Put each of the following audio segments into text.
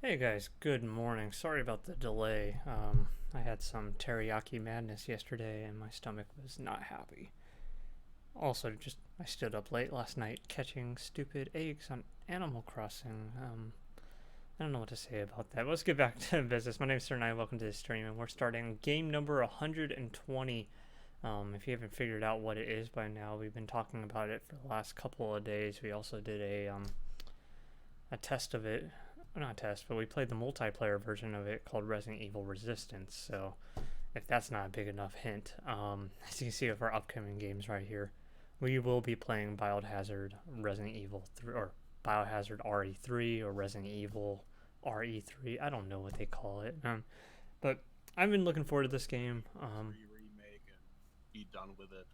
Hey guys, good morning. Sorry about the delay. I had some teriyaki madness yesterday and my stomach was not happy. Also, I stood up late last night catching stupid eggs on Animal Crossing. I don't know what to say about that. Let's get back to business. My name is Sir Nye. Welcome to the stream, and we're starting game number 120. If you haven't figured out what it is by now, we've been talking about it for the last couple of days. We also did a test of it, not a test, but we played the multiplayer version of it called Resident Evil Resistance. So if that's not a big enough hint, as you can see with our upcoming games right here, we will be playing Biohazard Resident Evil 3 or Biohazard RE3 or Resident Evil RE3. I don't know what they call it, but I've been looking forward to this game. Remake and be done with it.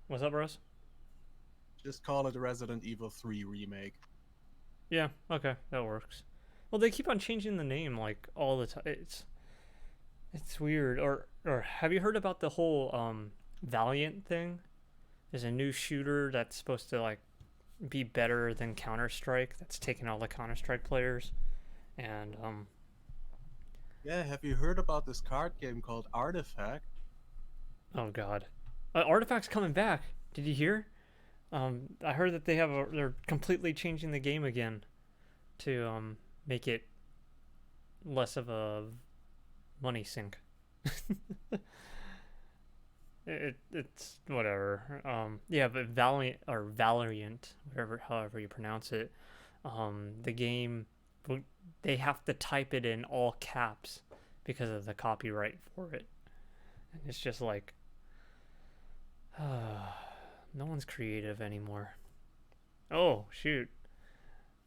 What's up, Rose? Just call it Resident Evil 3 Remake. Yeah, okay, that works. Well, they keep on changing the name like all the time. It's weird. Or have you heard about the whole Valiant thing? There's a new shooter that's supposed to like be better than Counter-Strike. That's taking all the Counter-Strike players, and Yeah, have you heard about this card game called Artifact? oh god, Artifact's coming back. Did you hear? I heard that they're completely changing the game again to make it less of a money sink. It's whatever. Yeah, but Valiant or Valorant, whatever, however you pronounce it, the game, they have to type it in all caps because of the copyright for it, and it's just like, no one's creative anymore. Oh shoot,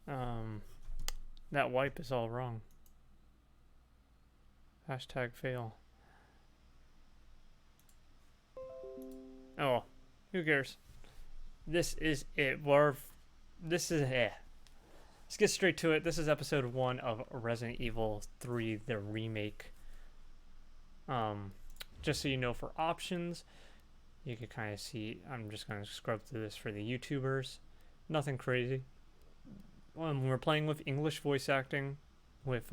that wipe is all wrong. Hashtag fail. Oh, who cares? This is it. This is it. Let's get straight to it. This is episode 1 of Resident Evil 3, the remake. Just so you know, for options, you can kind of see. I'm just going to scrub through this for the YouTubers. Nothing crazy. We're playing with English voice acting, with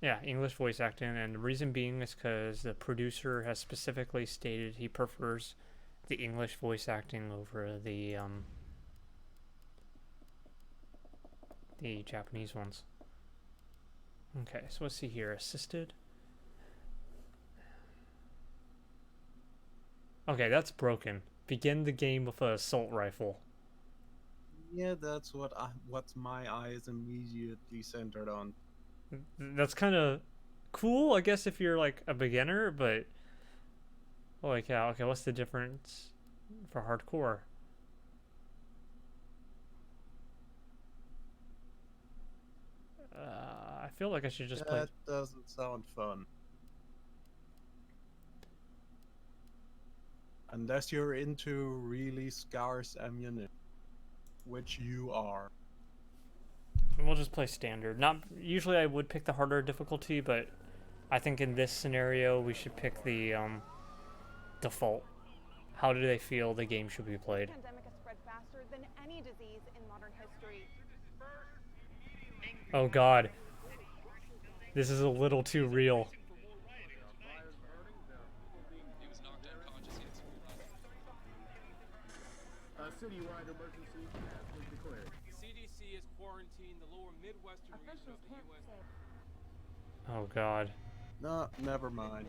yeah, English voice acting, and the reason being is because the producer has specifically stated he prefers the English voice acting over the Japanese ones. Okay, so let's see here. Assisted. Okay, that's broken. Begin the game with an assault rifle. Yeah, that's what my eyes immediately centered on. That's kind of cool, I guess, if you're like a beginner, but holy cow. Okay, what's the difference for hardcore? I feel like I should just play. That doesn't sound fun. Unless you're into really scarce ammunition, which you are. We'll just play standard. Not usually I would pick the harder difficulty, but I think in this scenario we should pick the default. How do they feel the game should be played? The pandemic has spread faster than any disease in modern history. Oh god. This is a little too real. Citywide emergency has been declared. CDC has quarantined the lower Midwestern region of the U.S. Oh god. No, never mind.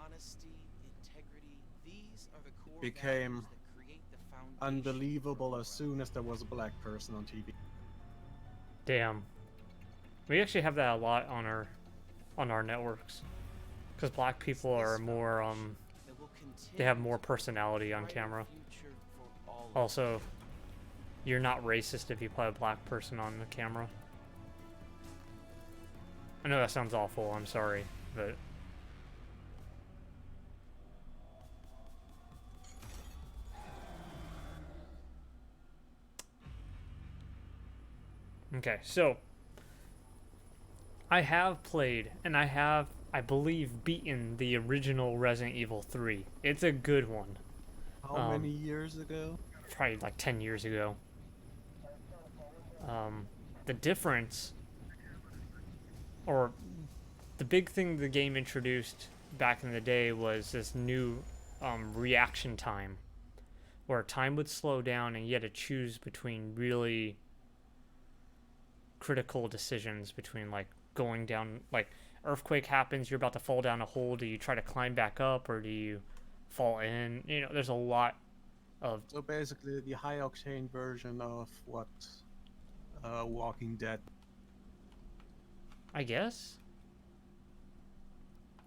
Honesty, integrity, these are the core Became values that create the foundation unbelievable for as soon as there was a black person on TV. Damn. We actually have that a lot on our networks. Because black people are more that will they have continue more to personality on brighter camera. future for all of Also, us. you're not racist if you play a black person on the camera. I know that sounds awful, I'm sorry, but okay, so I have played and I believe beaten the original Resident Evil 3. It's a good one. How many years ago? probably like 10 years ago. The difference, or the big thing the game introduced back in the day, was this new reaction time, where time would slow down and you had to choose between really critical decisions, between like going down, like earthquake happens, you're about to fall down a hole, do you try to climb back up or do you fall in? You know, there's a lot of... So basically the high octane version of what Walking Dead. I guess.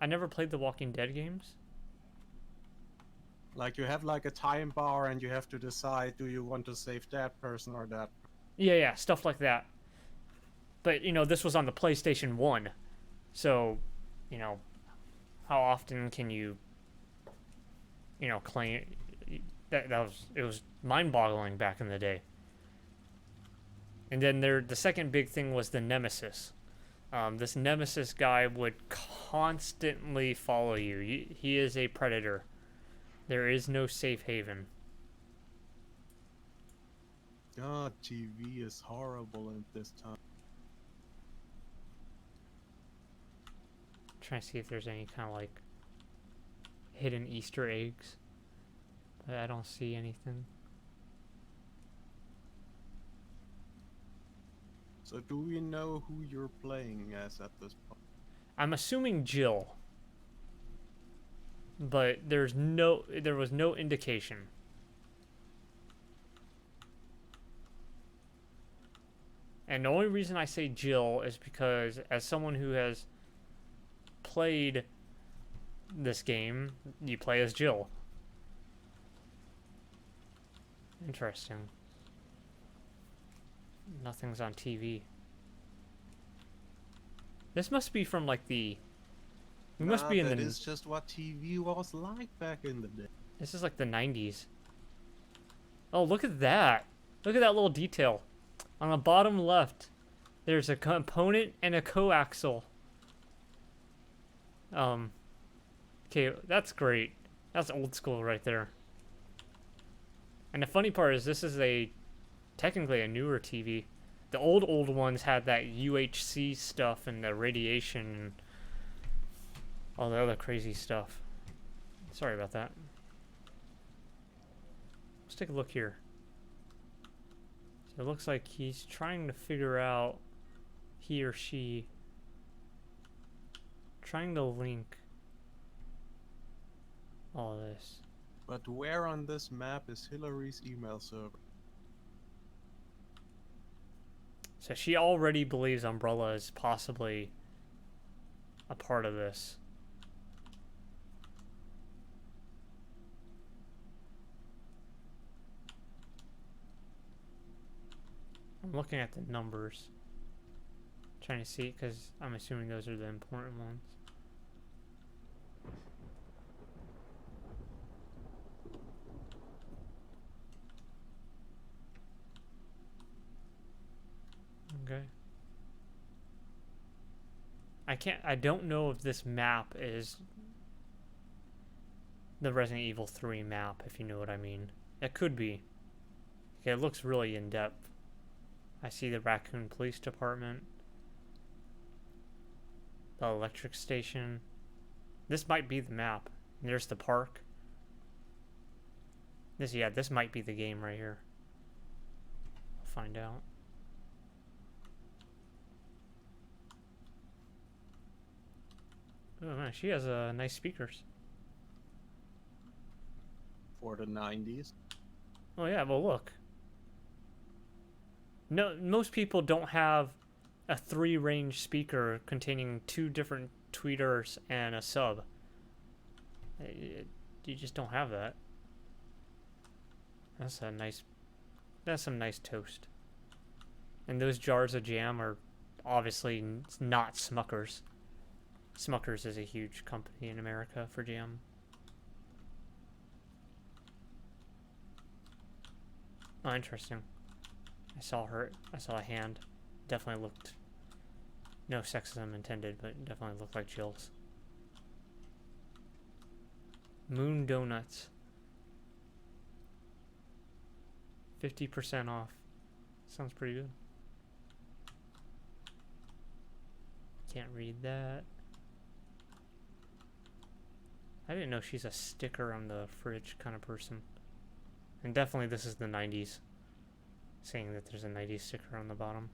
I never played the Walking Dead games. Like you have like a time bar and you have to decide, do you want to save that person or that? Yeah, stuff like that. But, you know, this was on the PlayStation 1. So, you know, how often can you, you know, claim... It was mind-boggling back in the day. And then the second big thing was the Nemesis. This Nemesis guy would constantly follow you. He is a predator. There is no safe haven. God, TV is horrible at this time. Trying to see if there's any kind of like hidden Easter eggs. But I don't see anything. So do we know who you're playing as at this point? I'm assuming Jill. But there was no indication. And the only reason I say Jill is because as someone who has played this game, you play as Jill. Interesting. Nothing's on TV. This must be from like the... We must be in the... That is just what TV was like back in the day. This is like the 90s. Oh, look at that. Look at that little detail. On the bottom left, there's a component and a coaxial. Okay, that's great. That's old school right there. And the funny part is this is technically a newer TV. The old ones had that UHC stuff and the radiation and all the other crazy stuff. Sorry about that. Let's take a look here. So it looks like he's trying to figure out, he or she, trying to link all this. But where on this map is Hillary's email server? So she already believes Umbrella is possibly a part of this. I'm looking at the numbers. Trying to see, because I'm assuming those are the important ones. Okay. I don't know if this map is the Resident Evil 3 map, if you know what I mean. It could be. Okay, it looks really in-depth. I see the Raccoon Police Department. The electric station. This might be the map. And there's the park. This might be the game right here. We'll find out. Oh man, she has nice speakers. For the 90s. Oh yeah, well look. No, most people don't have a 3-range speaker containing 2 different tweeters and a sub. You just don't have that. That's some nice toast. And those jars of jam are obviously not Smuckers. Smuckers is a huge company in America for jam. Oh, interesting. I saw a hand. Definitely looked... No sexism intended, but definitely looked like Jill's. Moon Donuts. 50% off. Sounds pretty good. Can't read that. I didn't know she's a sticker on the fridge kind of person. And definitely this is the 90s. Saying that there's a 90s sticker on the bottom.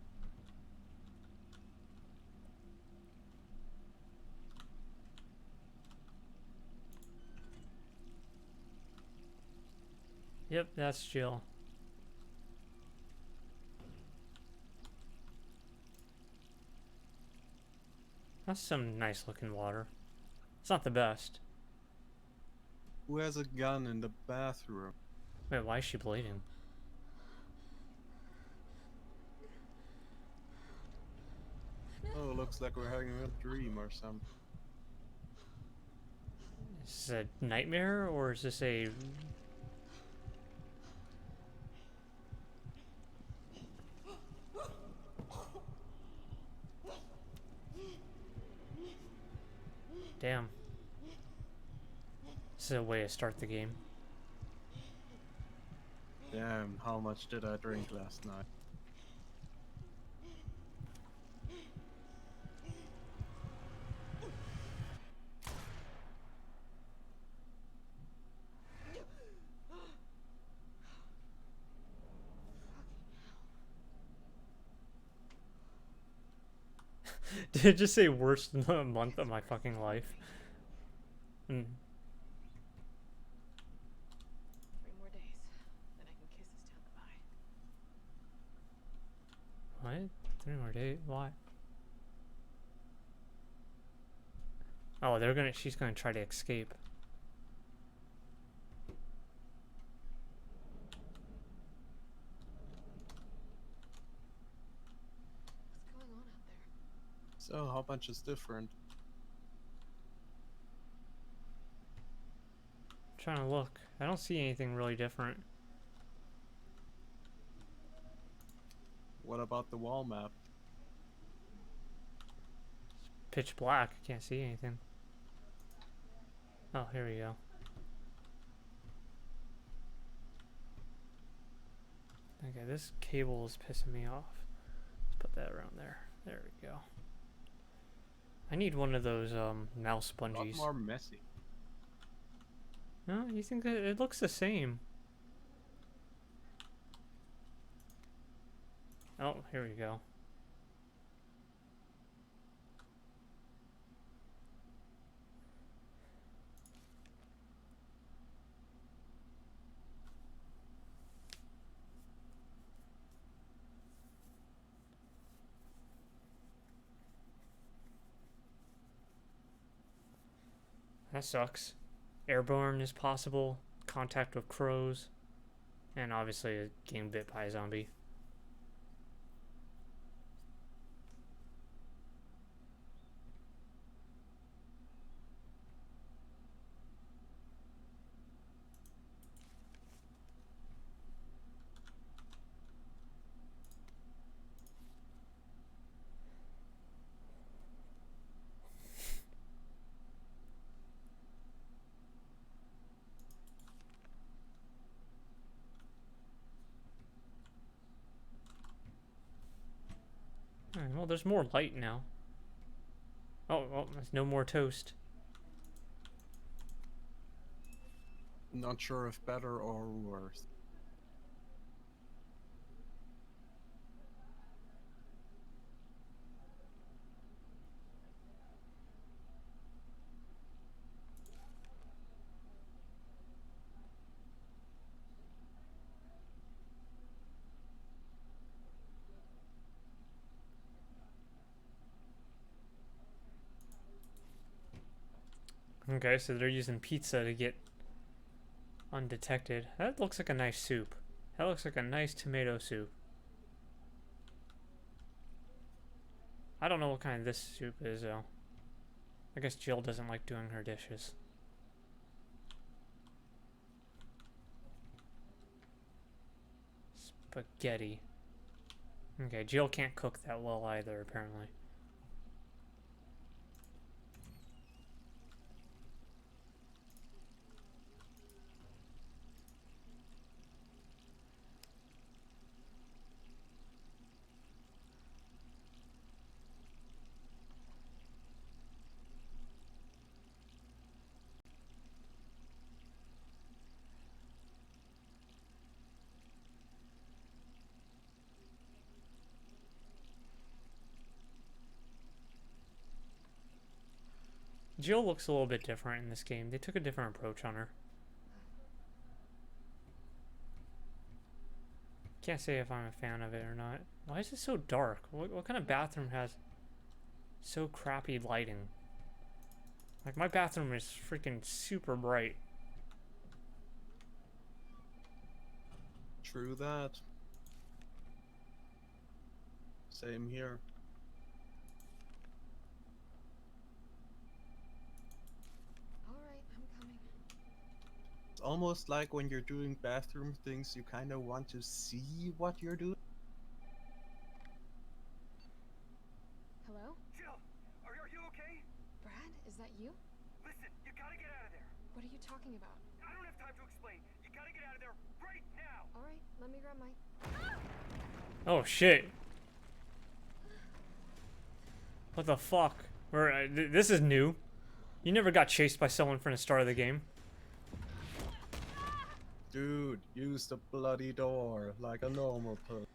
Yep, that's Jill. That's some nice looking water. It's not the best. Who has a gun in the bathroom? Wait, why is she bleeding? Oh, looks like we're having a dream or something. Is this a nightmare or is this a... Damn. This is a way to start the game. Damn, how much did I drink last night? Did it just say worst month of my fucking life? Mm. 3 more days, then I can kiss this town goodbye. What? 3 more days? Why? Oh, she's gonna try to escape. What's going on out there? So, how much is different? I'm trying to look. I don't see anything really different. What about the wall map? Pitch black. I can't see anything. Oh, here we go. Okay, this cable is pissing me off. Let's put that around there. There we go. I need one of those mouse A lot bungees. more messy. No, you think that it looks the same? Oh, here we go. That sucks. Airborne is possible. Contact with crows. And obviously getting bit by a zombie. Alright, well, there's more light now. Oh, well, there's no more toast. Not sure if better or worse. Okay, so they're using pizza to get undetected. That looks like a nice soup. That looks like a nice tomato soup. I don't know what kind of this soup is, though. I guess Jill doesn't like doing her dishes. Spaghetti. Okay, Jill can't cook that well either, apparently. Jill looks a little bit different in this game. They took a different approach on her. Can't say if I'm a fan of it or not. Why is it so dark? What kind of bathroom has so crappy lighting? Like, my bathroom is freaking super bright. True that. Same here. Alright, I'm coming. It's almost like when you're doing bathroom things, you kind of want to see what you're doing. Hello? Jill, are you okay? Brad, is that you? Listen, you gotta get out of there. What are you talking about? I don't have time to explain. You gotta get out of there right now. Alright, let me grab my... Oh shit. What the fuck? This is new. You never got chased by someone from the start of the game. Dude, use the bloody door like a normal person.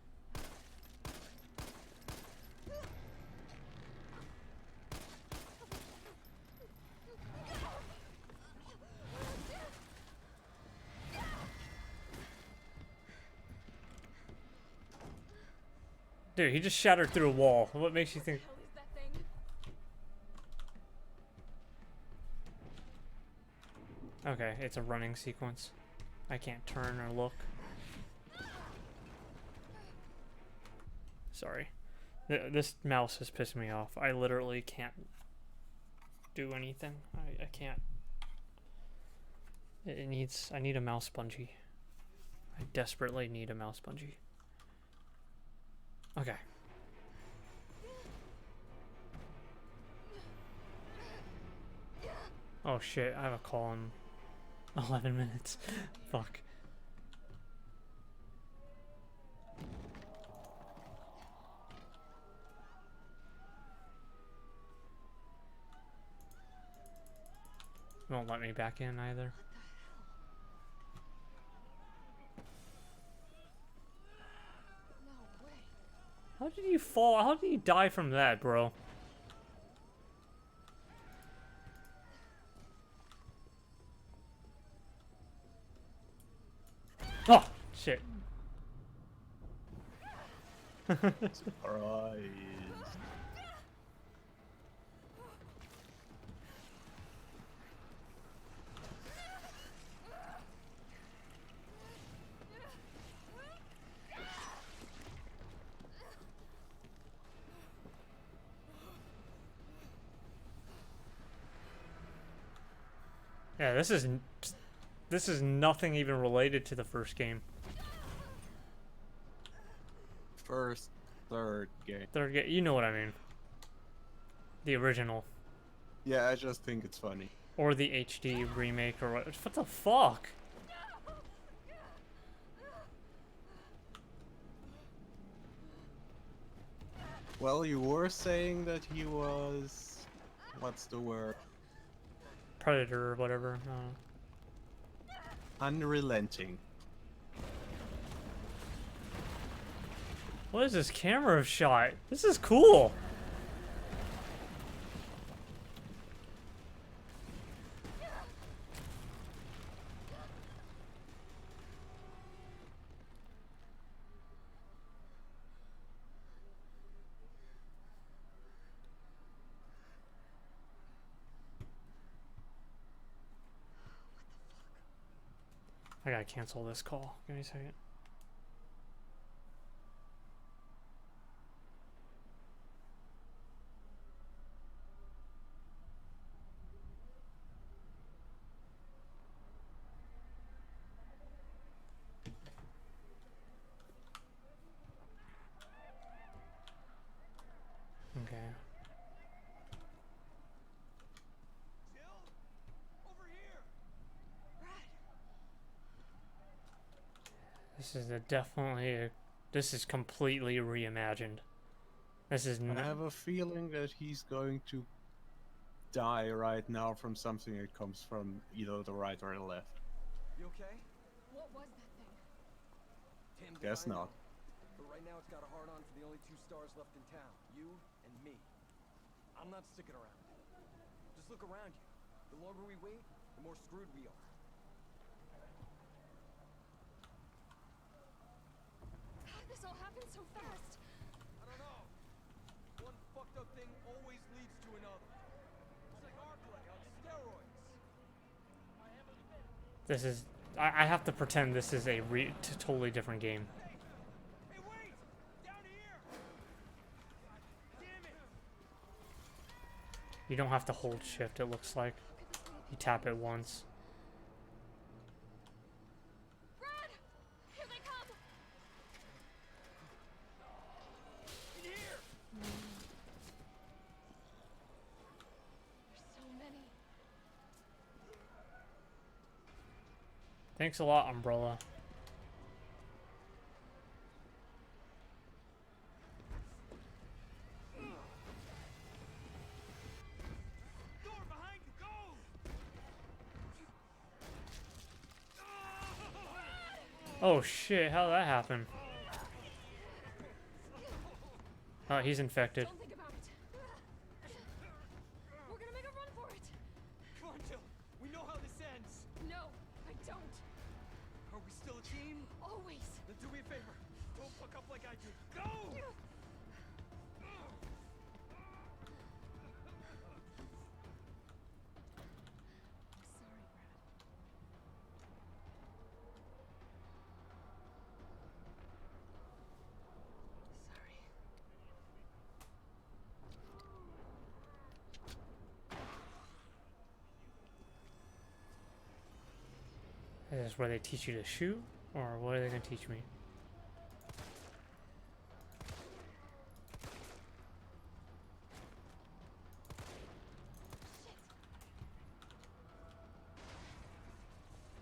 Dude, he just shattered through a wall. What makes you think? What is that thing? Okay, it's a running sequence. I can't turn or look. Sorry. This mouse has pissed me off. I literally can't do anything. I can't. It needs... I need a mouse bungee. I desperately need a mouse bungee. Okay. Oh shit, I have a call in 11 minutes. Fuck. Won't let me back in either. No way. How did you fall? How did you die from that, bro? Oh, shit. Surprise. Yeah, this is nothing even related to the first game. First, third game. Third game, you know what I mean. The original. Yeah, I just think it's funny. Or the HD remake or what. What the fuck? Well, you were saying that he was... What's the word? Predator or whatever. Unrelenting. What is this camera shot? This is cool. I gotta cancel this call. Give me a second. Okay. Jill, over here. This is this is completely reimagined. This is I not. have a feeling that he's going to die right now from something that comes from either the right or the left. You okay? What was that thing? Tim, Guess not. But right now it's got a hard on for the only two stars left in town. You and me. I'm not sticking around. Just look around you. The longer we wait, the more screwed we are. This all happened so fast. I don't know. One fucked up thing always leads to another. It's like our play on steroids. This is... I have to pretend this is a totally different game. Hey, wait! Down here! Damn it! You don't have to hold shift, it looks like. You tap it once. Brad! Here they come! In here! There's so many. Thanks a lot, Umbrella. Door behind you, go! Oh shit, how did that happen? Oh, he's infected. Don't think about it. We're gonna make a run for it. Come on, Jill. We know how this ends. No, I don't. Are we still a team? Always. Then do me a favor. Don't fuck up like I did. Go! Sorry, Brad. Sorry. Is this where they teach you to shoot? Or what are they gonna teach me?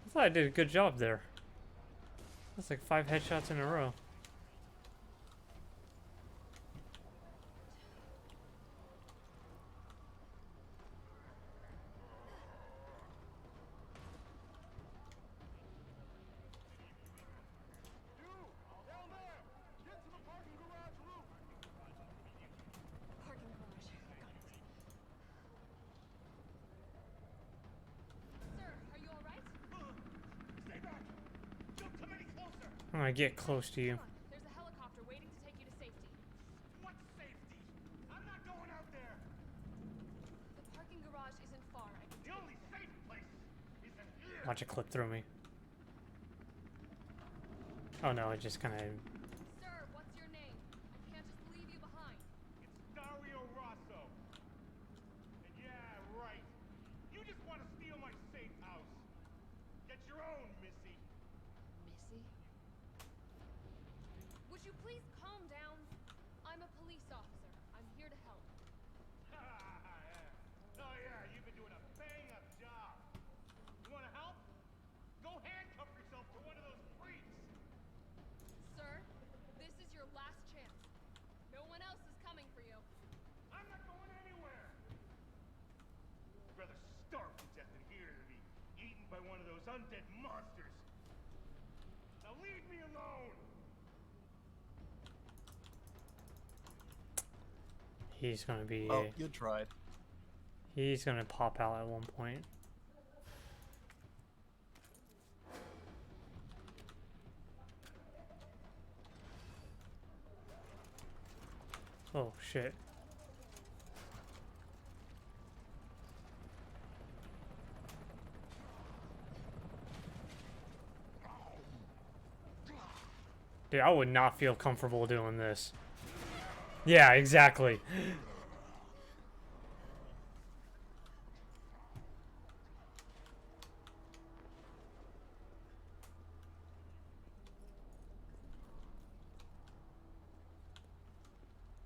I thought I did a good job there. That's like 5 headshots in a row. Down there! Get to the parking garage roof! Parking garage. Got it. Sir, are you alright? Stay back! Don't come any closer! I'm gonna get close to you. Come on. There's a helicopter waiting to take you to safety. What safety? I'm not going out there! The parking garage isn't far. I can The only safe place is in here! Watch it clip through me. Oh no, it just kind of... Sir, what's your name? I can't just leave you behind. It's Dario Rosso. And yeah, right. You just want to steal my safe house. Get your own, Missy. Missy? Would you please calm down? I'm a police officer. I'm here to help. Oh yeah, you've been doing a bang-up job. You want to help? Go handcuff yourself to one of those freaks. Sir, this is your last chance. No one else is coming for you. I'm not going anywhere. I'd rather starve to death than here to be eaten by one of those undead monsters. Now leave me alone. He's gonna be... Oh, you tried. He's gonna pop out at one point. Oh shit. Dude, I would not feel comfortable doing this. Yeah, exactly.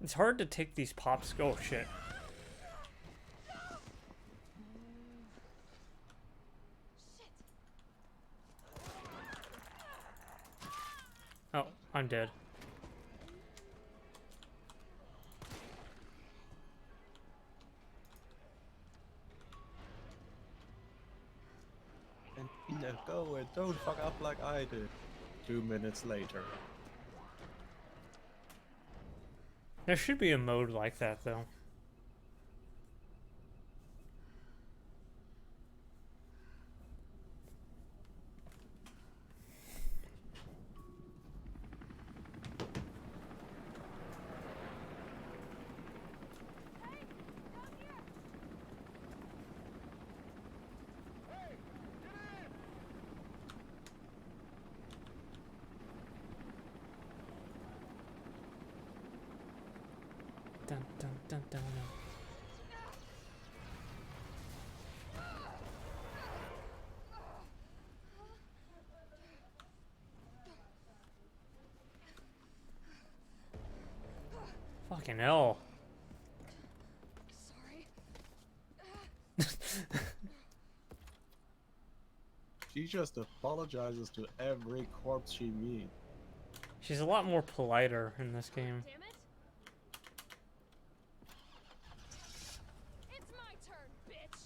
It's hard to take these pops. Oh shit. Oh, I'm dead. And Peter, go and don't fuck up like I did. 2 minutes later. There should be a mode like that though. dun, dun, dun, dun. Fucking hell. Sorry. She just apologizes to every corpse she meets. She's a lot more politer in this game. Damn it. It's my turn, bitch.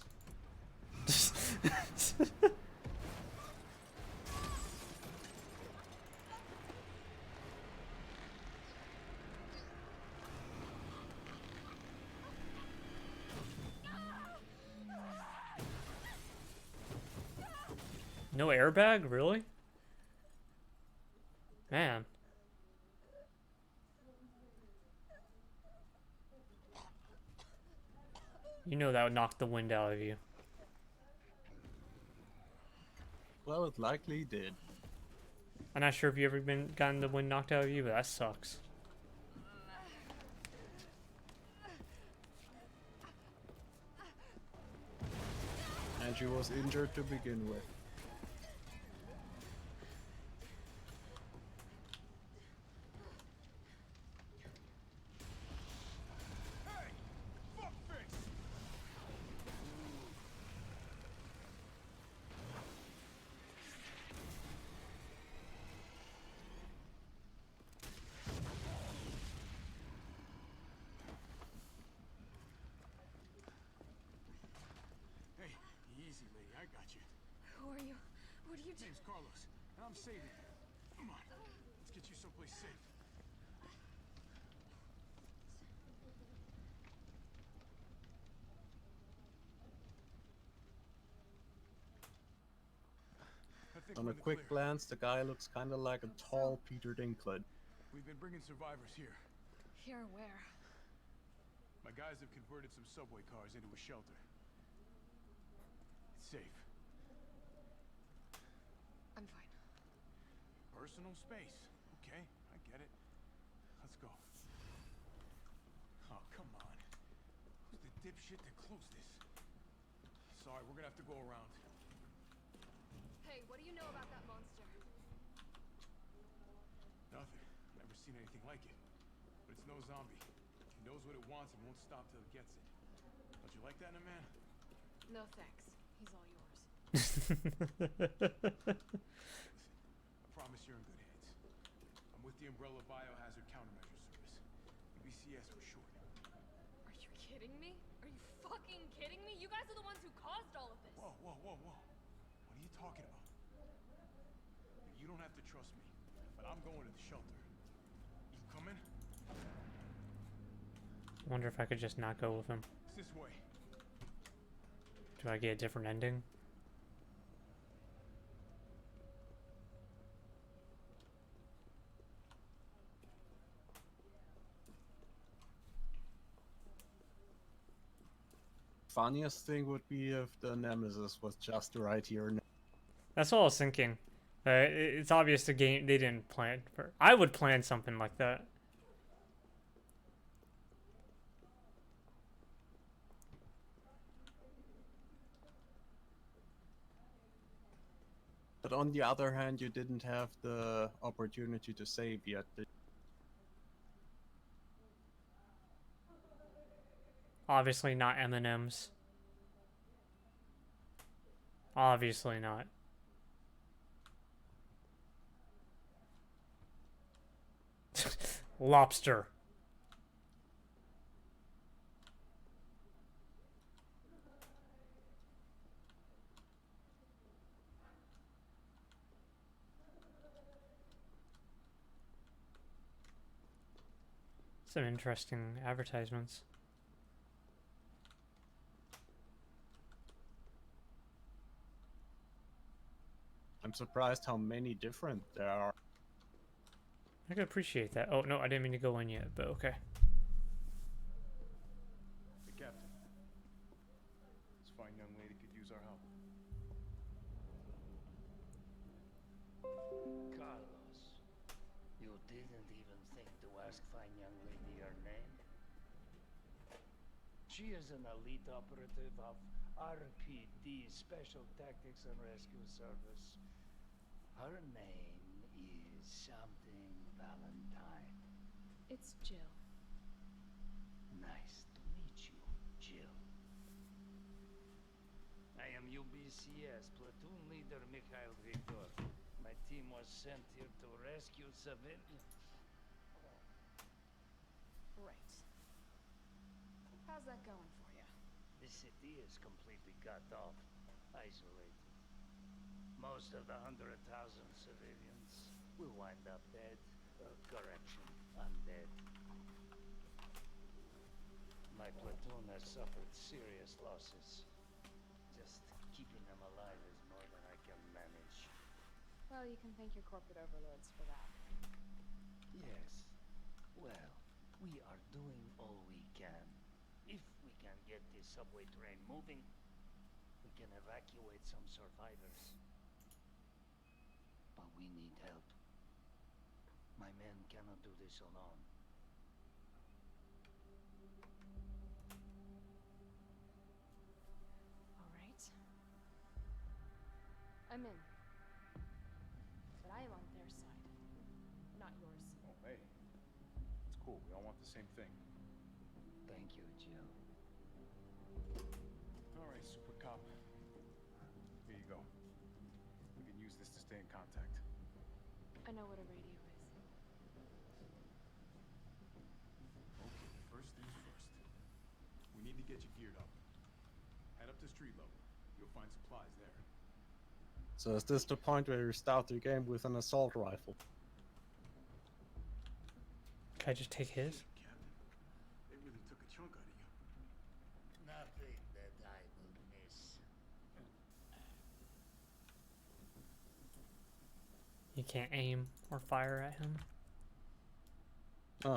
No airbag? Really? Man. You know that would knock the wind out of you. Well, it likely did. I'm not sure if you ever gotten the wind knocked out of you, but that sucks. And she was injured to begin with. Hey! Fuckface! Hey, easy, lady. I got you. Who are you? What are you doing? Name's Carlos, and I'm saving you. Come on, let's get you someplace safe. I think On we're a in the quick clear. glance, the guy looks kinda like a tall Peter Dinklage. We've been bringing survivors here. Here where? My guys have converted some subway cars into a shelter. It's safe. I'm fine. Personal space. Okay, I get it. Let's go. Oh, come on. Who's the dipshit that closed this? Sorry, we're gonna have to go around. Hey, what do you know about that monster? Nothing. Never seen anything like it. But it's no zombie. It knows what it wants and won't stop till it gets it. Don't you like that in a man? No thanks. He's all yours. Listen, I promise you're in good hands. I'm with the Umbrella Biohazard Countermeasure Service. BCS for short. Are you kidding me? Are you fucking kidding me? You guys are the ones who caused all of this. Whoa, whoa, whoa, whoa. What are you talking about? You don't have to trust me, but I'm going to the shelter. You coming? Wonder if I could just not go with him. It's this way. Do I get a different ending? Funniest thing would be if the Nemesis was just right here. That's all I was thinking. It's obvious the game they didn't plan for. I would plan something like that. But on the other hand, you didn't have the opportunity to save yet. Obviously not M&Ms. Obviously not. Lobster. Some interesting advertisements. I'm surprised how many different there are. I could appreciate that. Oh, no, I didn't mean to go in yet, but okay. Hey, Captain. This fine young lady could use our help. Carlos, you didn't even think to ask fine young lady her name? She is an elite operative of RPD, Special Tactics and Rescue Service. Her name is something Valentine. It's Jill. Nice to meet you, Jill. I am UBCS Platoon Leader Mikhail Viktor. My team was sent here to rescue civilians. Right. How's that going for you? The city is completely cut off, isolated. Most of the 100,000 civilians will wind up dead. Correction, undead. My platoon has suffered serious losses. Just keeping them alive is more than I can manage. Well, you can thank your corporate overlords for that. Yes. Well, we are doing all we can. If we can get this subway train moving, we can evacuate some survivors. But we need help. My men cannot do this alone. All right. I'm in. But I am on their side, not yours. Oh, hey. It's cool. We all want the same thing. Thank you, Jill. All right, Super Cop. Here you go. We can use this to stay in contact. I know what a radio is. Okay, first things first. We need to get you geared up. Head up to street level. You'll find supplies there. So is this the point where you start the game with an assault rifle? Can I just take his? Captain, they really took a chunk out of you. Nothing that I will miss. You can't aim or fire at him.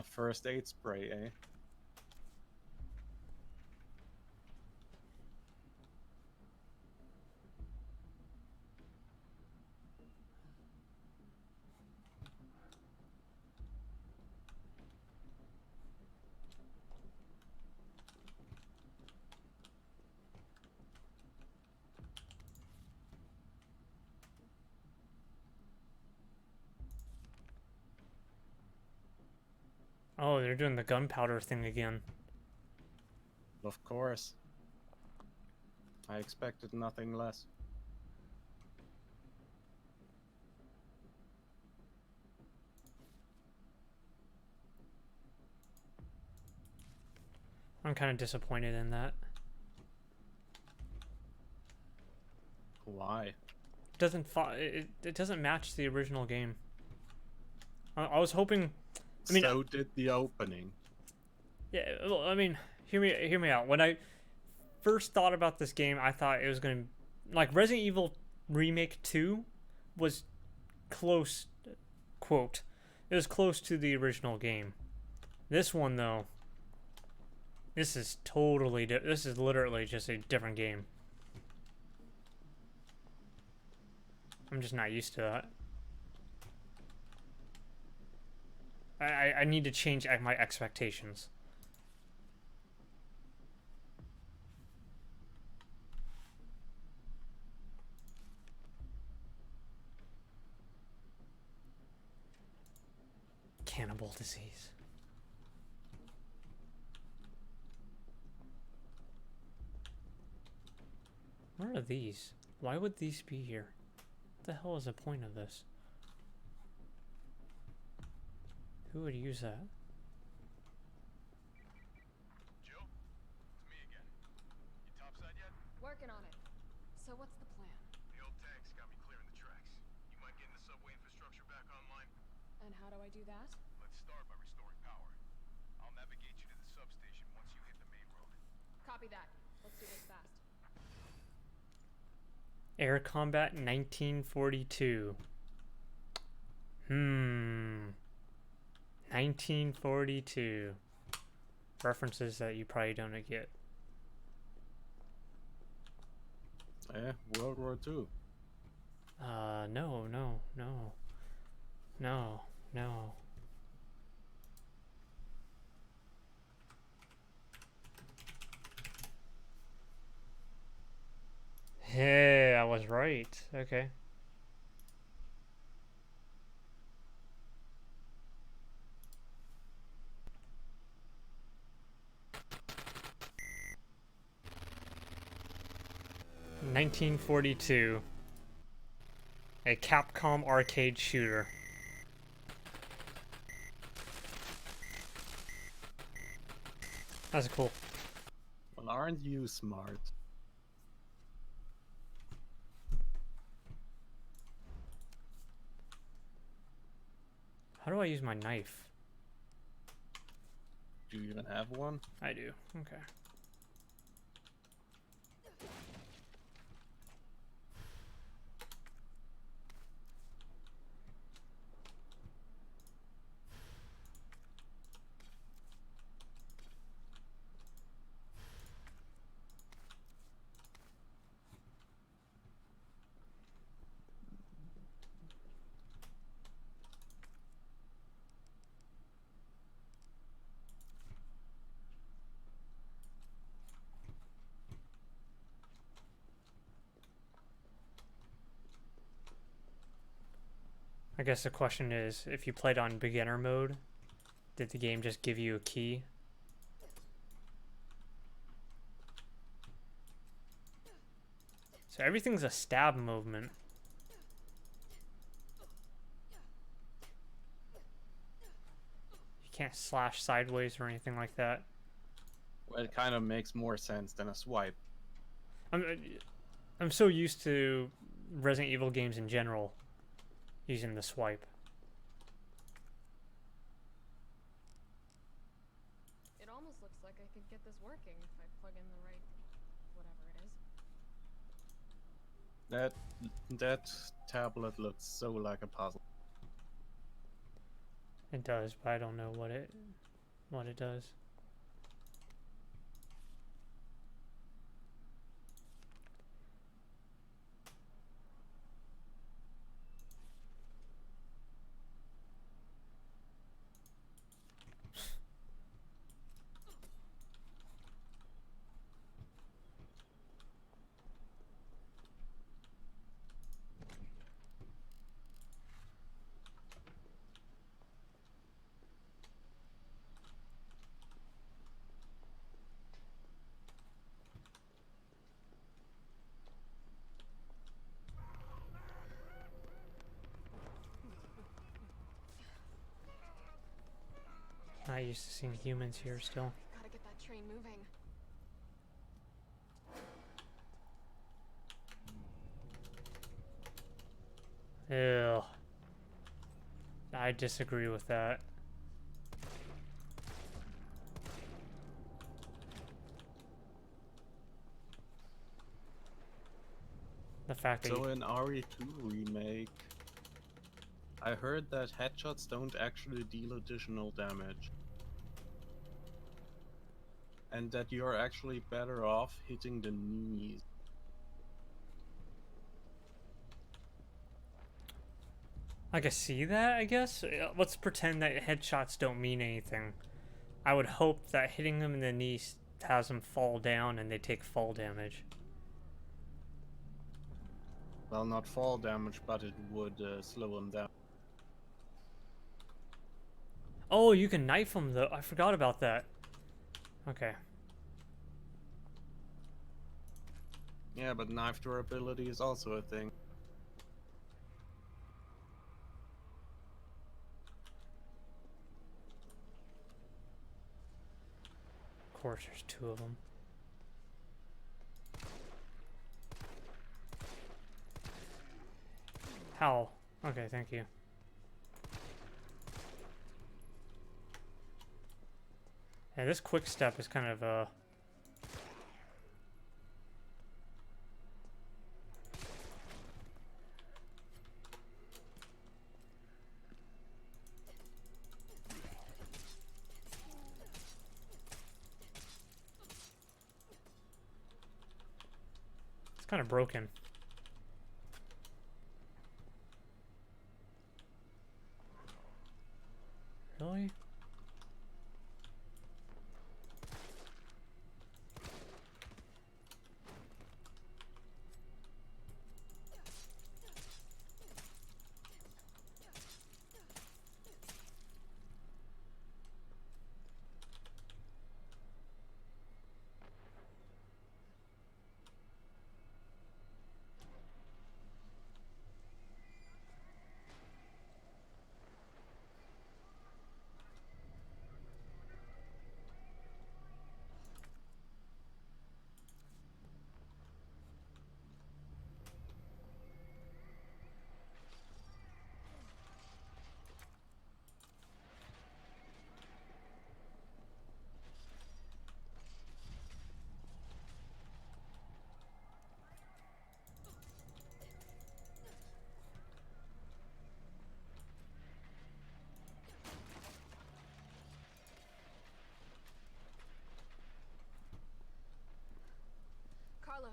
First aid spray, eh? Oh, they're doing the gunpowder thing again. Of course. I expected nothing less. I'm kind of disappointed in that. Why? It doesn't match the original game. I was hoping. I mean, so did the opening. yeah. Well, I mean, hear me out. When I first thought about this game, I thought it was going to, like, Resident Evil Remake 2 was close, quote, it was close to the original game. This one, though, this is totally this is literally just a different game. I'm just not used to that. I need to change my expectations. Cannibal disease. Where are these? Why would these be here? What the hell is the point of this? Who would use that? Jill, it's me again. You topside yet? Working on it. So what's the plan? The old tanks got me clearing the tracks. You mind getting the subway infrastructure back online? And how do I do that? Let's start by restoring power. I'll navigate you to the substation once you hit the main road. Copy that. Let's do this fast. Air Combat 1942. 1942. References that you probably don't get. World War II. No. Great. Okay. (1942). A Capcom arcade shooter. That's cool. Well, aren't you smart? How do I use my knife? Do you even have one? I do. Okay. I guess the question is, if you played on beginner mode, did the game just give you a key? So everything's a stab movement. You can't slash sideways or anything like that. Well, it kind of makes more sense than a swipe. I'm so used to Resident Evil games in general using the swipe. It almost looks like I could get this working if I plug in the right whatever it is. That tablet looks so like a puzzle. It does, but I don't know what it does. Not used to seeing humans here still. Gotta get that train moving. Ew. I disagree with that. The fact that So in RE2 remake, I heard that headshots don't actually deal additional damage. And that you're actually better off hitting the knees. I can see that, I guess. Let's pretend that headshots don't mean anything. I would hope that hitting them in the knees has them fall down and they take fall damage. Well, not fall damage, but it would slow them down. Oh, you can knife them though. I forgot about that. Okay. Yeah, but knife durability is also a thing. Of course, there's two of them. How? Okay, thank you. Yeah, this quick step is kind of it's kind of broken. Really?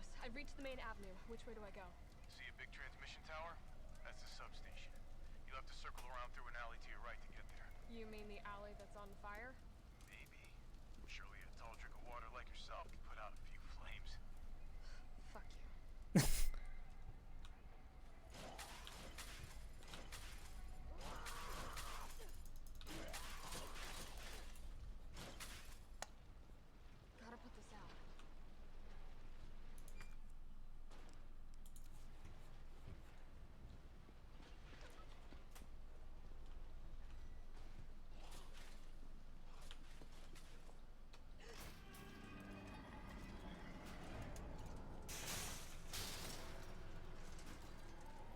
close. I've reached the main avenue. Which way do I go? See a big transmission tower? That's the substation. You'll have to circle around through an alley to your right to get there. You mean the alley that's on fire? Maybe. Surely a tall drink of water like yourself can put out a few flames. Fuck you. Gotta put this out.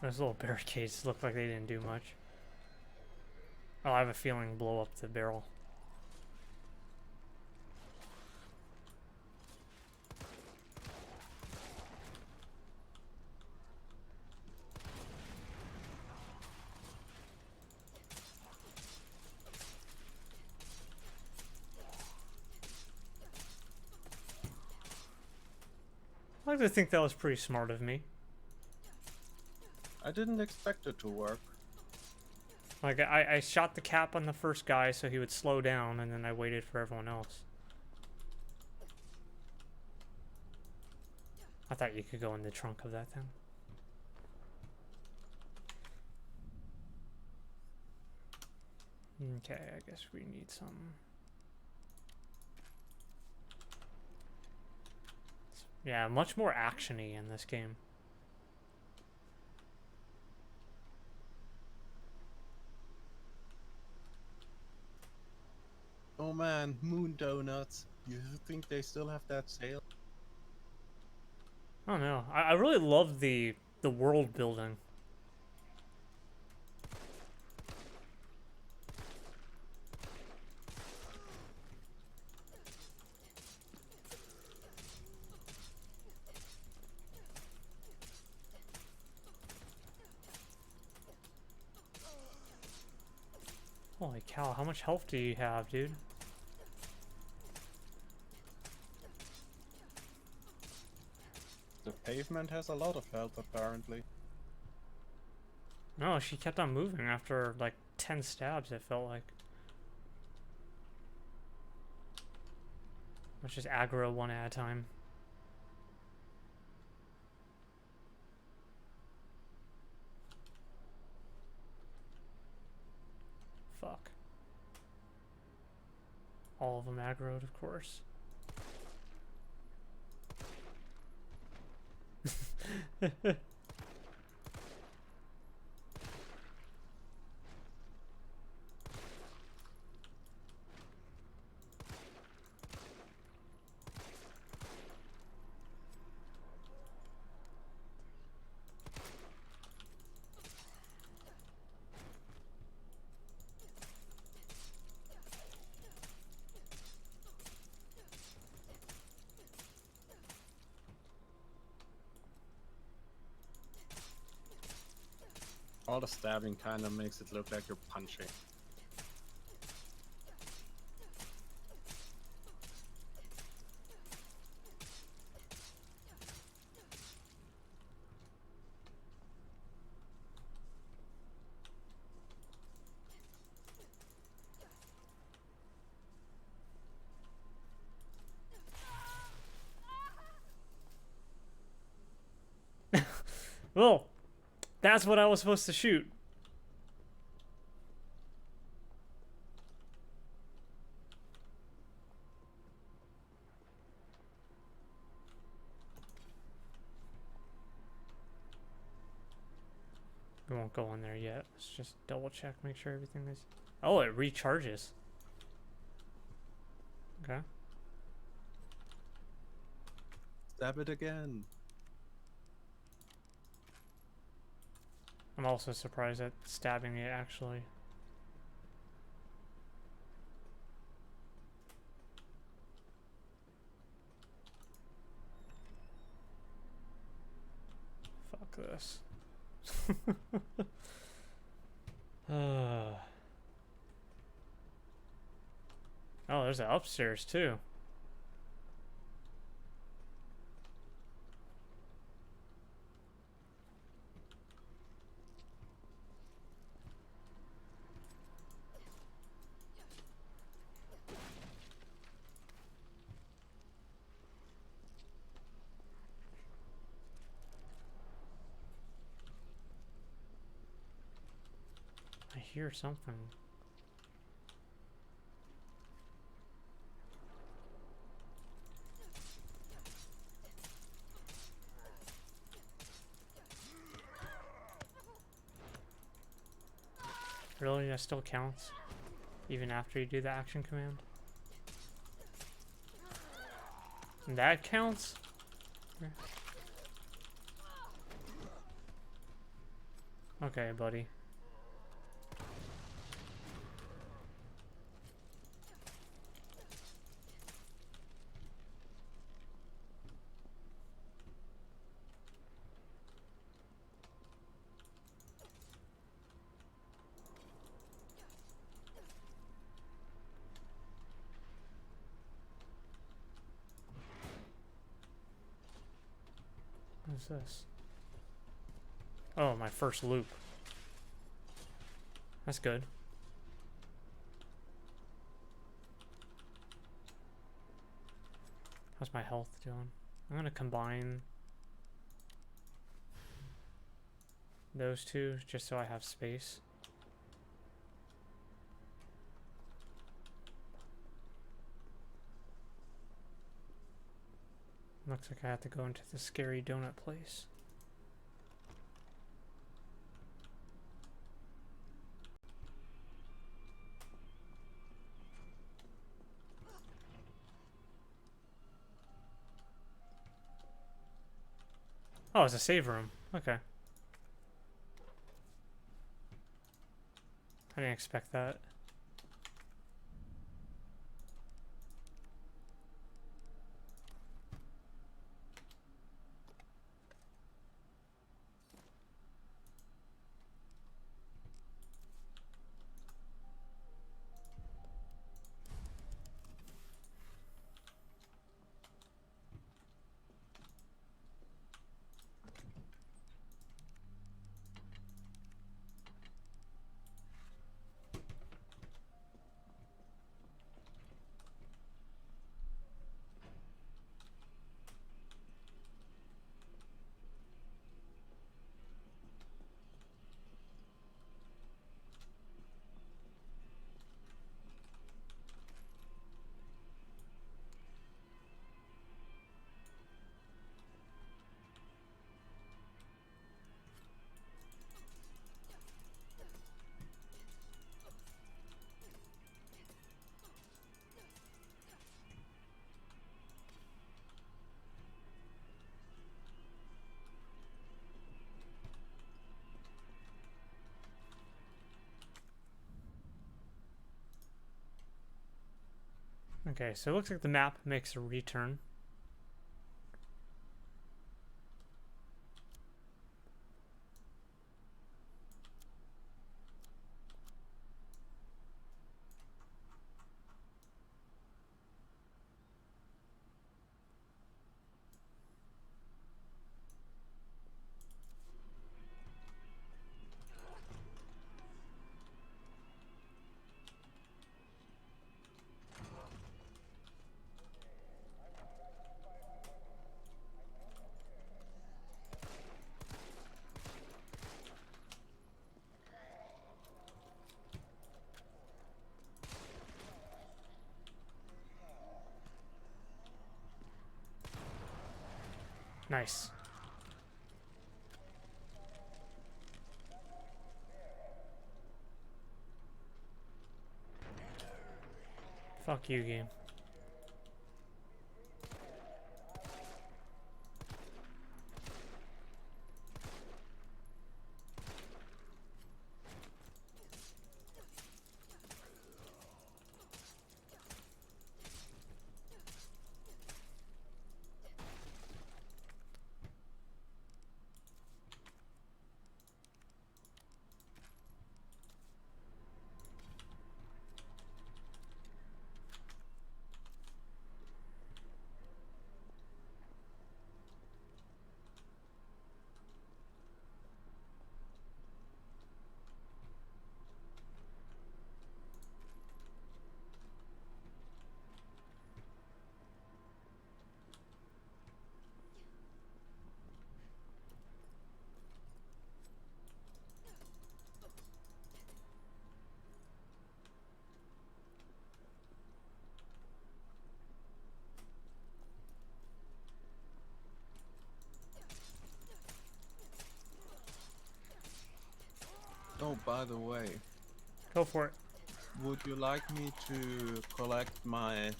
Those little barricades look like they didn't do much. Oh, I have a feeling blow up the barrel. I like to think that was pretty smart of me. I didn't expect it to work. Like, I shot the cap on the first guy so he would slow down, and then I waited for everyone else. I thought you could go in the trunk of that thing. Okay, I guess we need some... Yeah, much more action-y in this game. Oh man, moon donuts. You think they still have that sale? I don't know. I really love the world building. Holy cow, how much health do you have, dude? The pavement has a lot of health, apparently. No, she kept on moving after like 10 stabs, it felt like. Let's just aggro one at a time. Fuck. All of them aggroed, of course. All the stabbing kind of makes it look like you're punching. Well, that's what I was supposed to shoot. We won't go in there yet. Let's just double check, make sure everything is... Oh, it recharges. Okay. Stab it again. I'm also surprised at stabbing it, actually. Fuck this. Oh, there's an upstairs, too. hear something. Really? That still counts? Even after you do the action command? That counts? Okay, buddy. What is this? Oh, my first loop. That's good. How's my health doing? I'm gonna combine those two just so I have space. Looks like I have to go into the scary donut place. Oh, it's a save room. Okay. I didn't expect that. Okay, so it looks like the map makes a return. Nice. Fuck you, game. by the way, Go for it. would you like me to collect my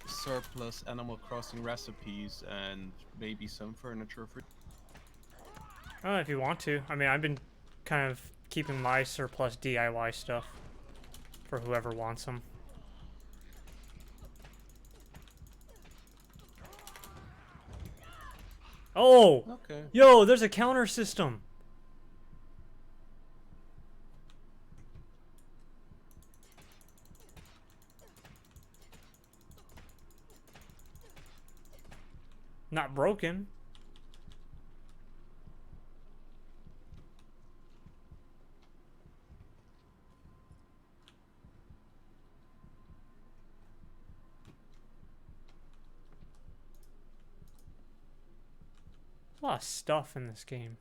surplus Animal Crossing recipes and maybe some furniture for? If you want to. I mean, I've been kind of keeping my surplus DIY stuff for whoever wants them. Oh! Okay. Yo, there's a counter system! Not broken. A lot of stuff in this game.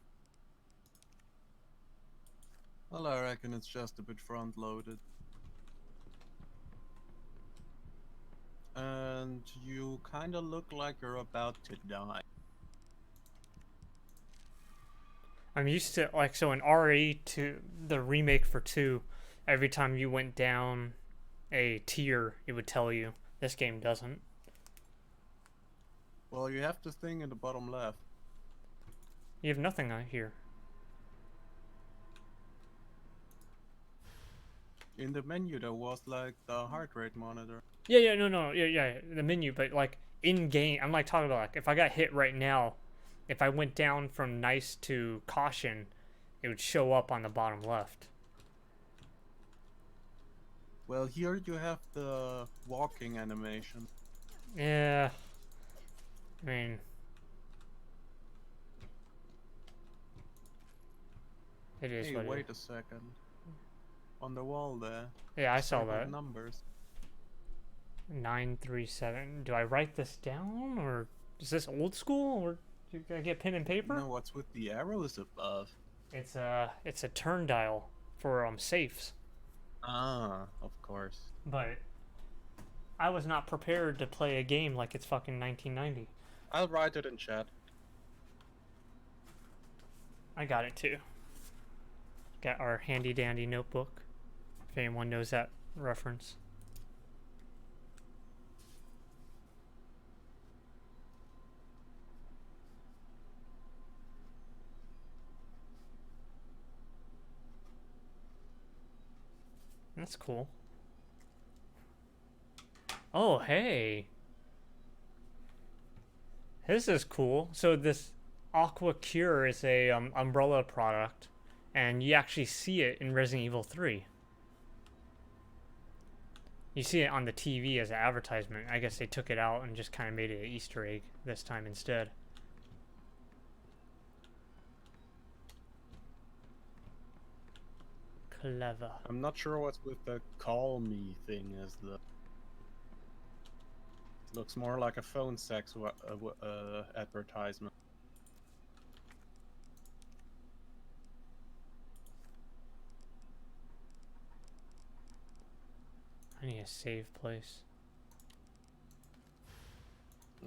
Well, I reckon it's just a bit front-loaded. And you kinda look like you're about to die. I'm used to, like, so in RE2, the remake for 2, every time you went down a tier, it would tell you. This game doesn't. Well, you have this thing in the bottom left. You have nothing on here. In the menu, there was like the heart rate monitor. Yeah, no, yeah, the menu, but like in game, I'm like talking about like if I got hit right now, if I went down from nice to caution, it would show up on the bottom left. Well, here you have the walking animation. Yeah, I mean, it is Hey, what it wait is. a second. On the wall there. Yeah, I saw several that. numbers. 937. Do I write this down, or is this old school, or do I get pen and paper? No, what's with the arrows above? It's a turn dial for safes. Ah, of course. But I was not prepared to play a game like it's fucking 1990. I'll write it in chat. I got it too. Got our handy dandy notebook. If anyone knows that reference. That's cool. Oh, hey. This is cool. So this Aqua Cure is a Umbrella product, and you actually see it in Resident Evil 3. You see it on the TV as an advertisement. I guess they took it out and just kind of made it an Easter egg this time instead. Clever. I'm not sure what's with the call me thing as the... Looks more like a phone sex advertisement. I need a save place.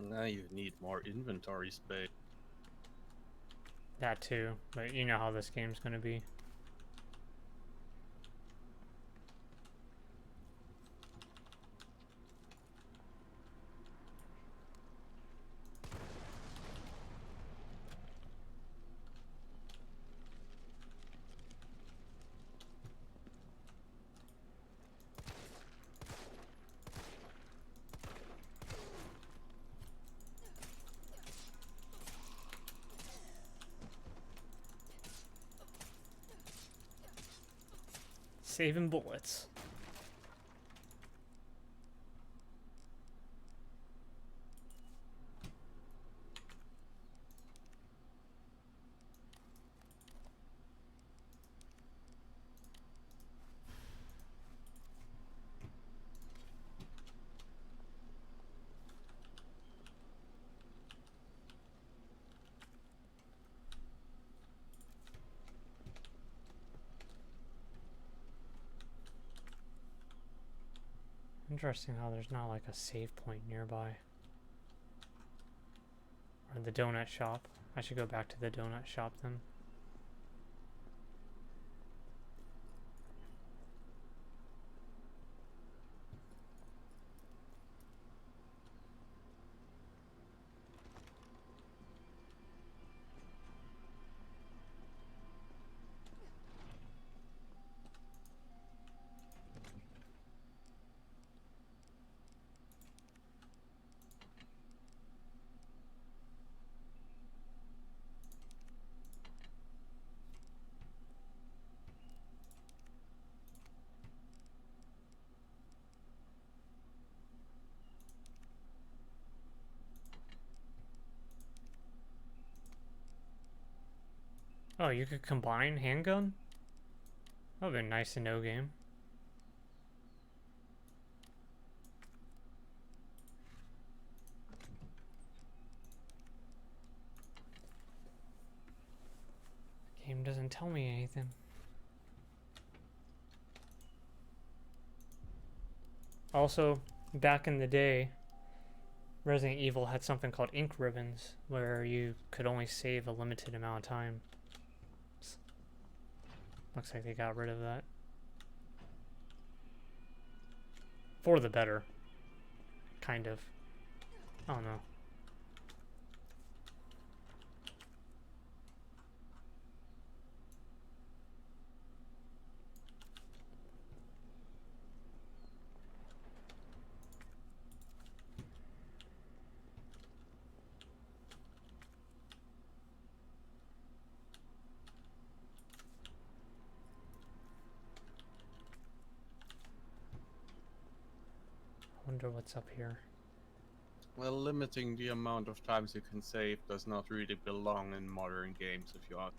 Now you need more inventory space. That too, but you know how this game's gonna be. Saving bullets. Interesting how there's not like a save point nearby. Or the donut shop. I should go back to the donut shop then. Oh, you could combine handgun? That would've been nice to know, game. Game doesn't tell me anything. Also, back in the day, Resident Evil had something called ink ribbons, where you could only save a limited amount of time. Looks like they got rid of that. For the better. Kind of. I don't know. Wonder what's up here. Well, limiting the amount of times you can save does not really belong in modern games, if you ask.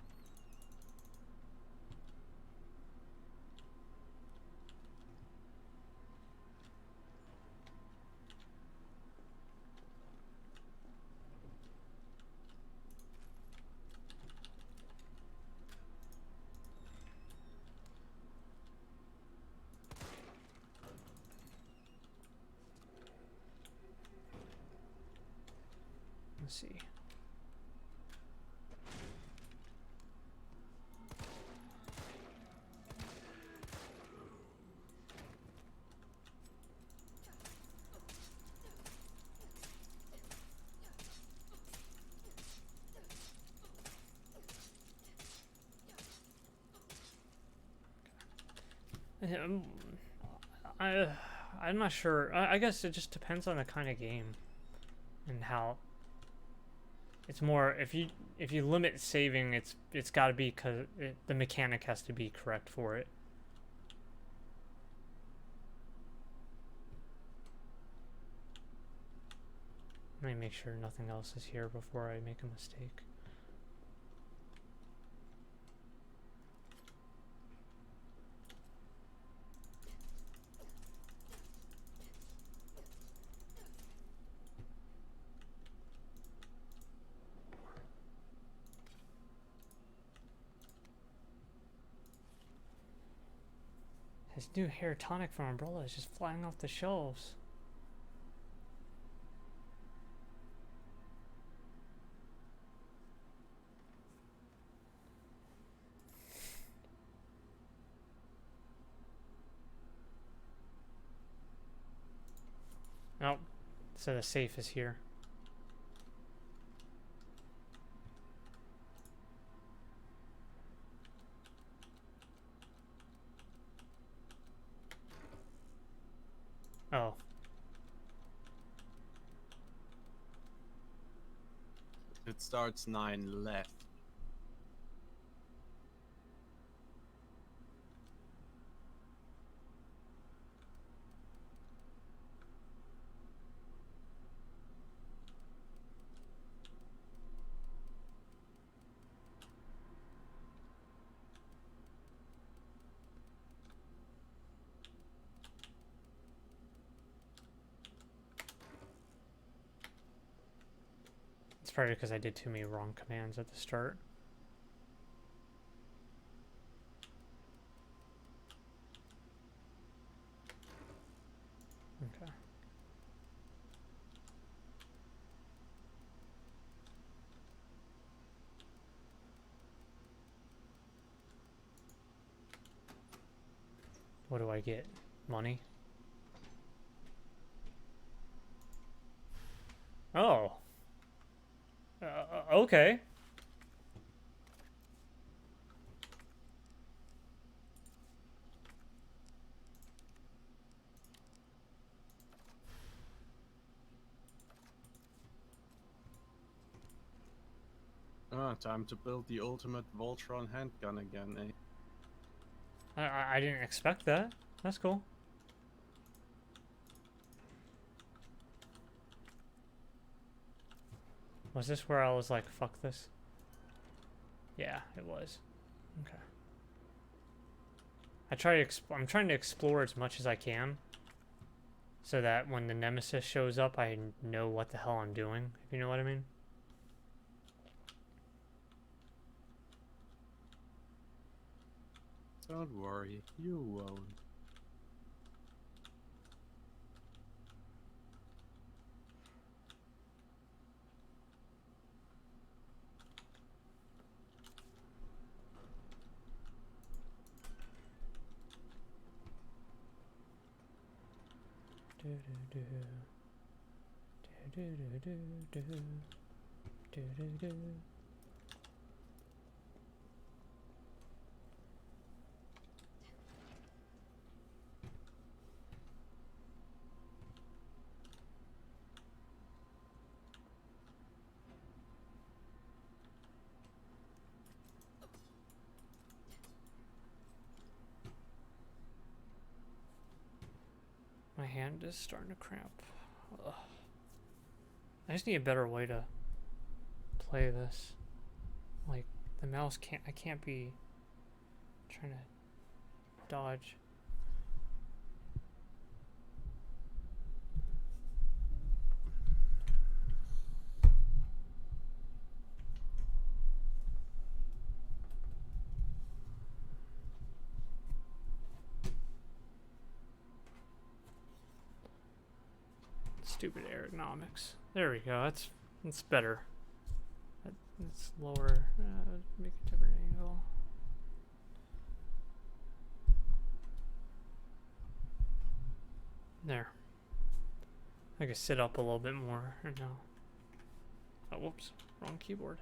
Let's see. I'm not sure. I guess it just depends on the kind of game and how. It's more if you limit saving, it's got to be because the mechanic has to be correct for it. Let me make sure nothing else is here before I make a mistake. His new hair tonic from Umbrella is just flying off the shelves. Oh, so the safe is here. Oh. It starts 9 left. It's probably because I did too many wrong commands at the start. Okay. What do I get? Money? Oh. Okay. Ah, time to build the ultimate Voltron handgun again, eh? I didn't expect that. That's cool. Was this where I was like, fuck this? Yeah, it was. Okay. I'm trying to explore as much as I can, so that when the nemesis shows up, I know what the hell I'm doing. If you know what I mean. Don't worry, you won't. My hand is starting to cramp. Ugh. I just need a better way to play this. Like, the mouse I can't be trying to dodge. Stupid ergonomics. There we go. That's better. Let's lower. Make a different angle. There. I can sit up a little bit more right now. Oh, whoops. Wrong keyboard.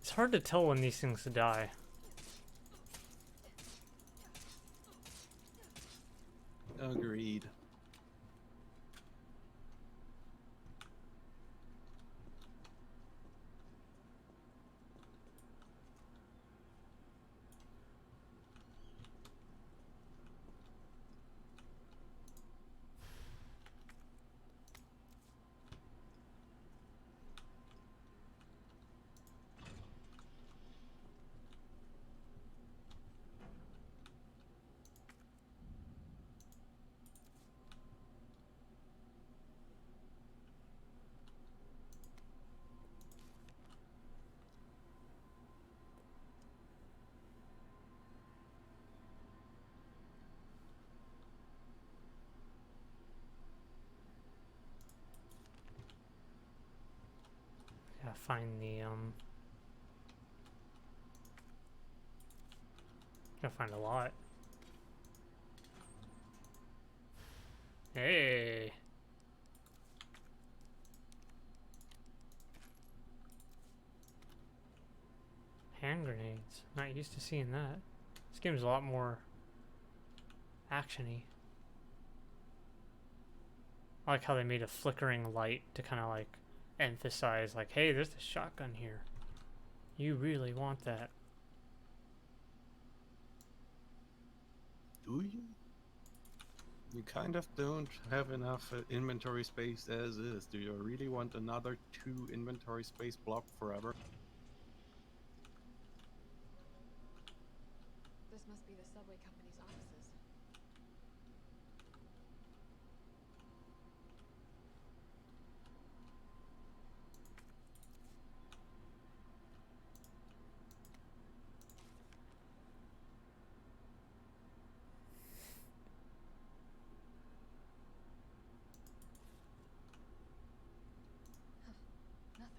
It's hard to tell when these things die. Agreed. Gotta find the gotta find a lot. Hey. Hand grenades. Not used to seeing that. This game's a lot more action-y. I like how they made a flickering light to kind of like emphasize like, hey, there's a shotgun here. You really want that. Do you? You kind of don't have enough inventory space as is. Do you really want another 2 inventory space block forever? This must be the subway company's offices. Nothing.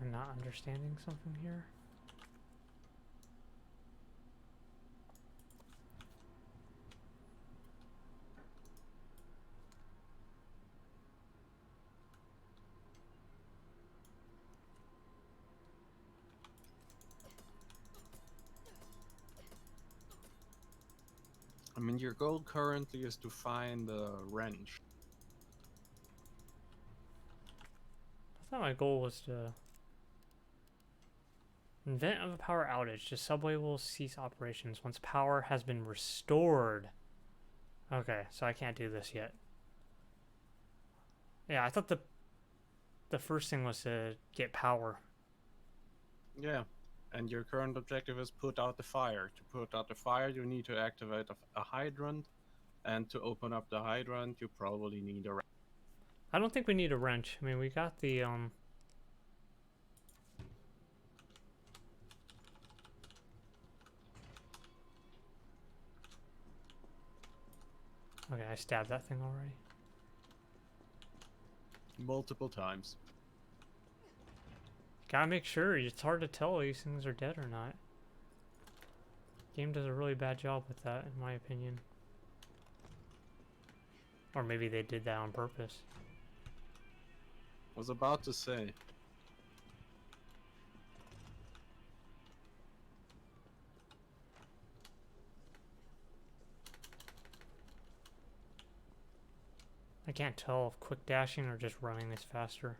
I'm not understanding something here. I mean, your goal currently is to find a wrench. I thought my goal was to invent of a power outage. The subway will cease operations once power has been restored. Okay, so I can't do this yet. Yeah, I thought the first thing was to get power. Yeah, and your current objective is put out the fire. To put out the fire, you need to activate a hydrant, and to open up the hydrant, you probably need a wrench. I don't think we need a wrench. I mean, we got the Okay, I stabbed that thing already. Multiple times. Gotta make sure. It's hard to tell if these things are dead or not. Game does a really bad job with that, in my opinion. Or maybe they did that on purpose. Was about to say. I can't tell if quick dashing or just running is faster.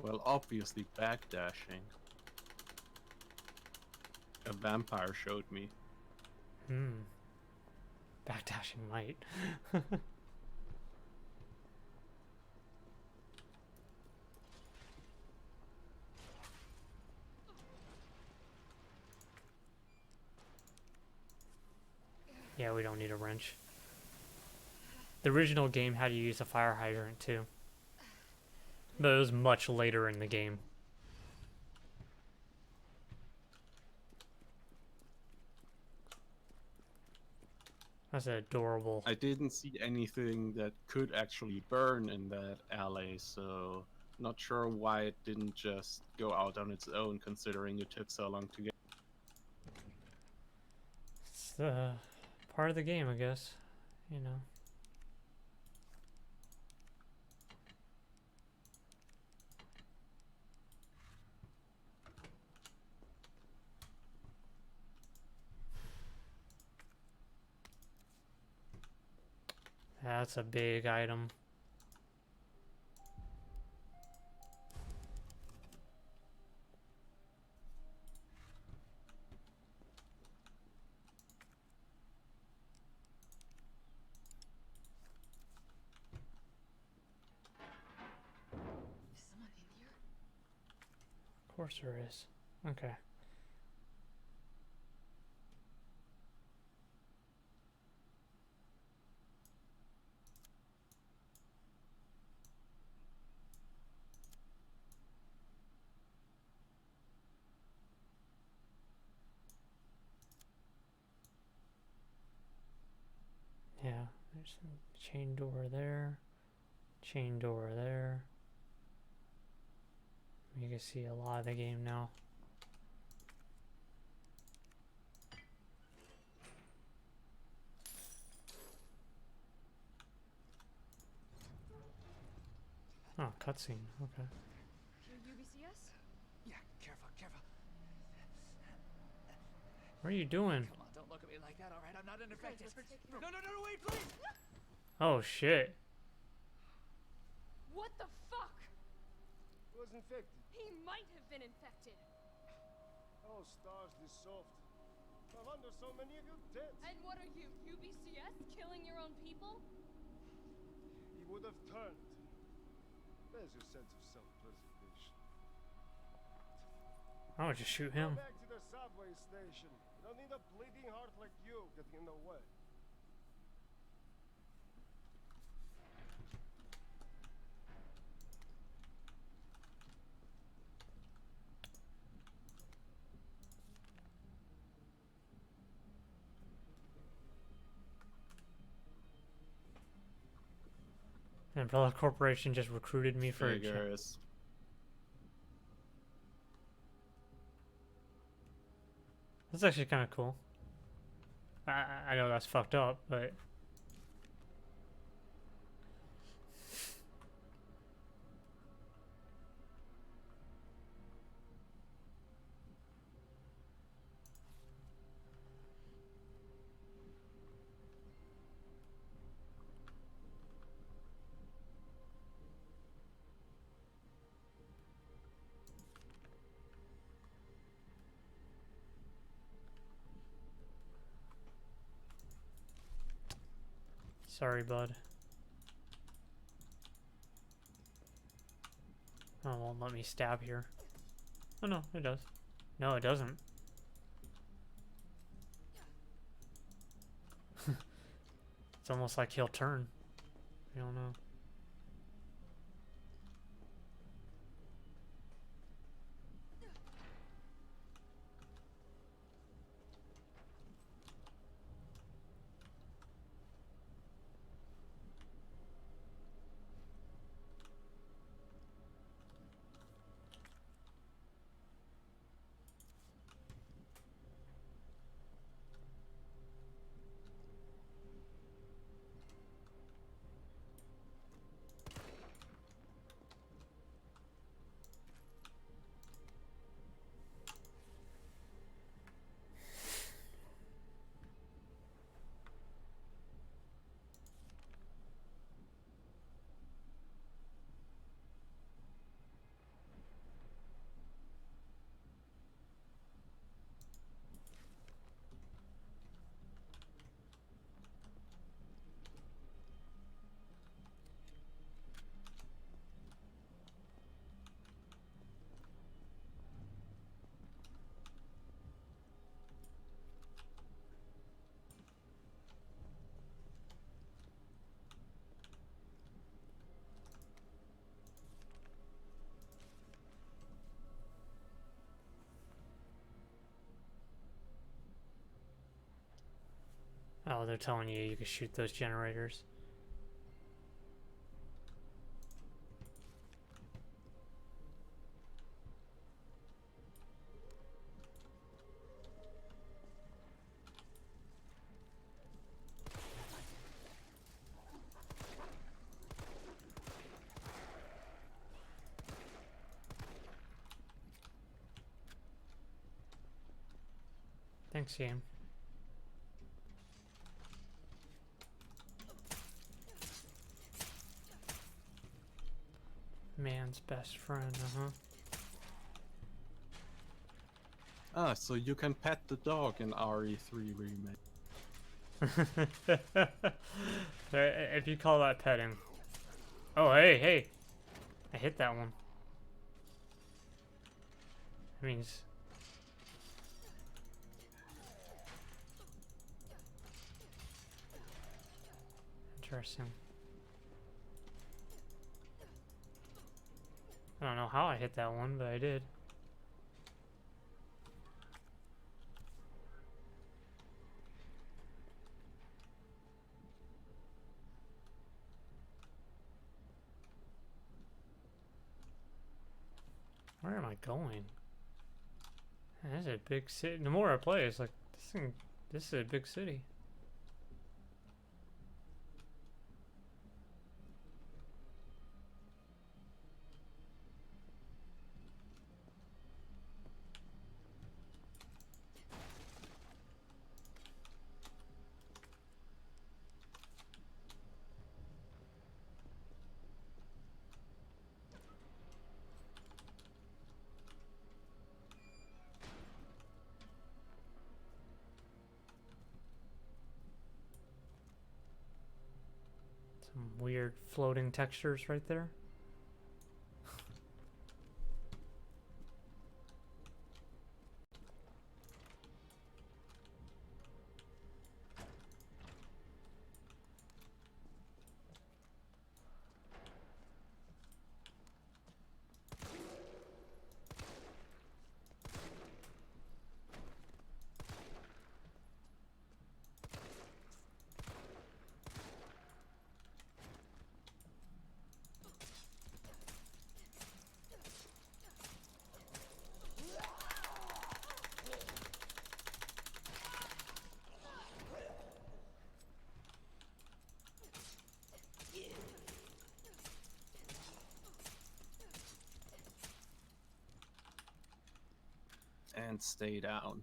Well, obviously backdashing. A vampire showed me. Backdashing might. Yeah, we don't need a wrench. The original game had to use a fire hydrant too. But it was much later in the game. That's adorable. I didn't see anything that could actually burn in that alley, so not sure why it didn't just go out on its own, considering it took so long to get. It's part of the game, I guess. You know. That's a big item. Is someone in here? Of course there is. Okay. Yeah, there's some chain door there, chain door there. You can see a lot of the game now. Oh, cutscene. Okay. Your UBCS? Yeah, careful, careful. What are you doing? Come on, don't look at me like that, alright? I'm not unaffected. No, wait, please! Oh shit. What the fuck? Was infected. He might have been infected. Oh, stars, this soft. I wonder so many of you dead. And what are you, UBCS? Killing your own people? He would have turned. There's your sense of self-preservation. I would just shoot Go him. back to the subway station. You don't need a bleeding heart like you getting in the way. Umbrella Corporation just recruited me for a job. Figures. That's actually kind of cool. I know that's fucked up, but sorry, bud. Oh, it won't let me stab here. Oh no, it does. No, it doesn't. It's almost like he'll turn. I don't know. Oh, they're telling you can shoot those generators. Thanks, game. Man's best friend, Ah, so you can pet the dog in RE3 remake. If you call that petting. Oh, hey. I hit that one. That means... Interesting. I don't know how I hit that one, but I did. Where am I going? Man, this is a big city. The more I play, it's like this is a big city. Some weird floating textures right there. and stay down.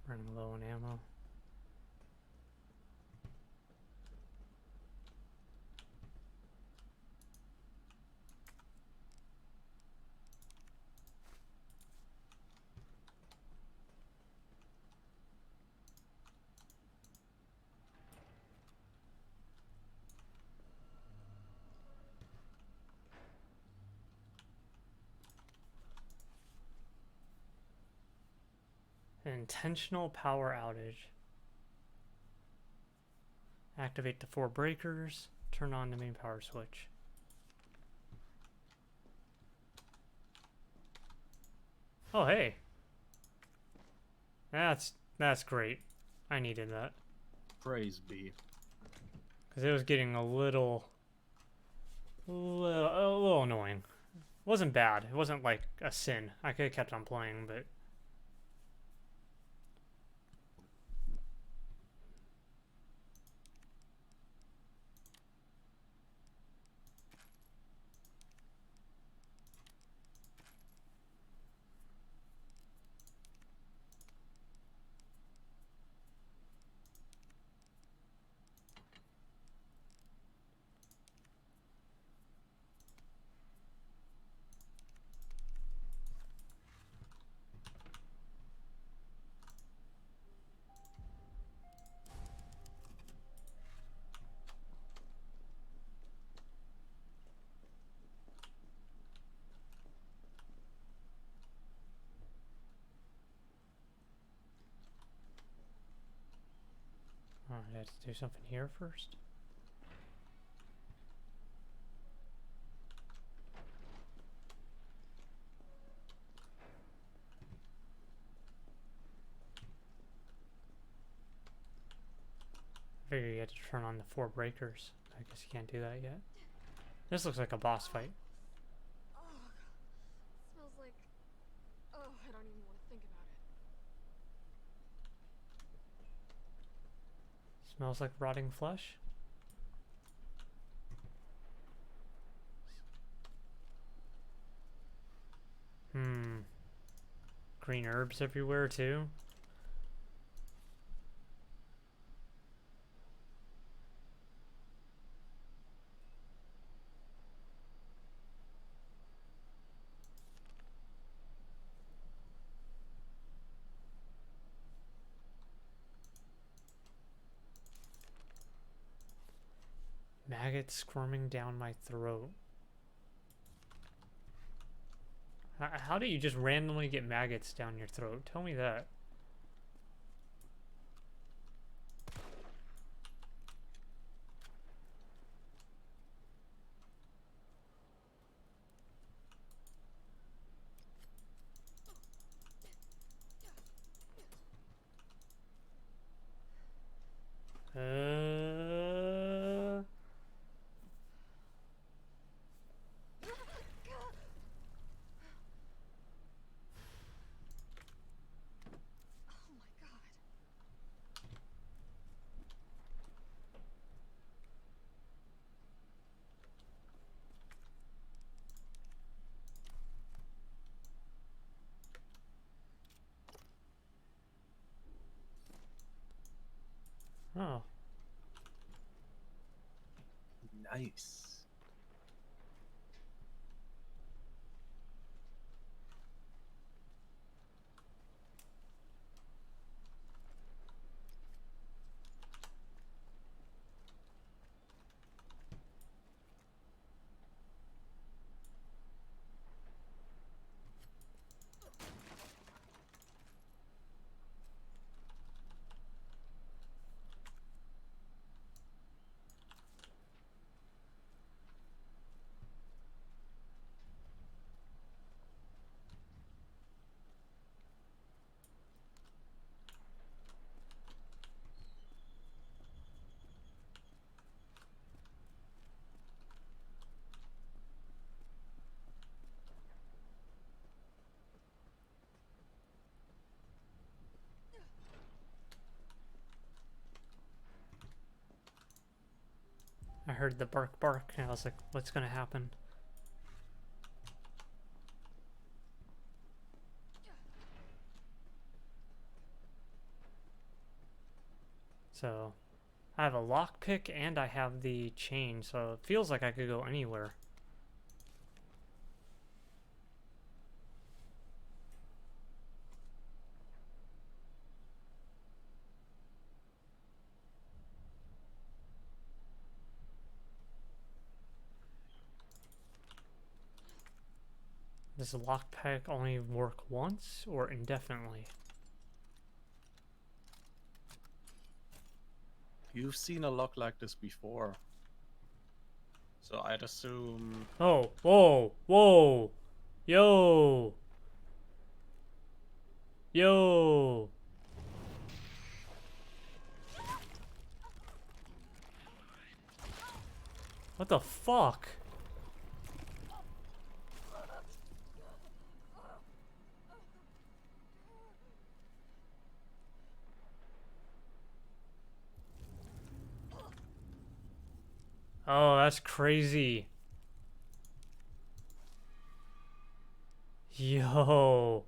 Running low on ammo. Intentional power outage. Activate the 4 breakers. Turn on the main power switch. Oh, hey. That's great. I needed that. Praise be. Because it was getting a little annoying. It wasn't bad. It wasn't like a sin. I could have kept on playing, but... Alright, I have to do something here first. I figure you had to turn on the 4 breakers. I guess you can't do that yet. This looks like a boss fight. Oh, smells like... Oh, I don't even want to think about it. Smells like rotting flesh. Green herbs everywhere too. Maggots squirming down my throat. How do you just randomly get maggots down your throat? Tell me that. Oh my god. Oh. Nice. I heard the bark bark, and I was like, what's gonna happen? So, I have a lockpick and I have the chain, so it feels like I could go anywhere. Does the lockpick only work once or indefinitely? You've seen a lock like this before. So I'd assume... Oh, whoa, whoa, yo, yo. What the fuck? Oh, that's crazy. Yo.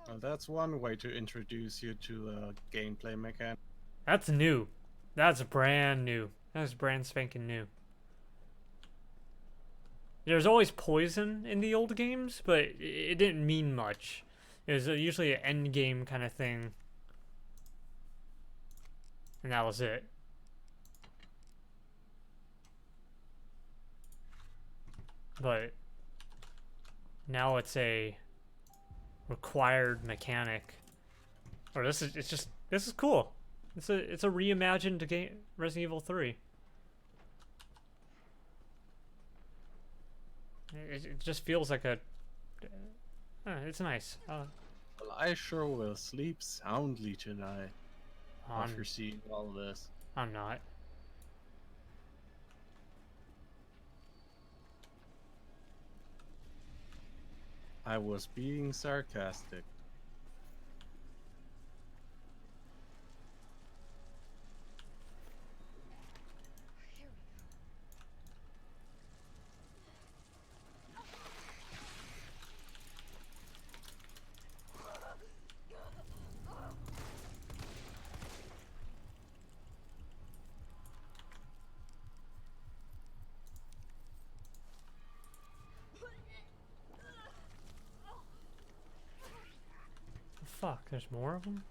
Well, that's one way to introduce you to a gameplay mechanic. That's new. That's brand new. That's brand spanking new. There's always poison in the old games, but it didn't mean much. It was usually an end game kind of thing. And that was it. But now it's a required mechanic. Or this is cool. It's a reimagined game, Resident Evil 3. It just feels like a it's nice. Well, I sure will sleep soundly tonight after seeing all this. I'm not. I was being sarcastic. Fuck, there's more of them?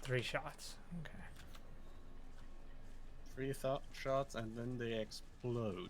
Three shots. Okay. 3 shots and then they explode.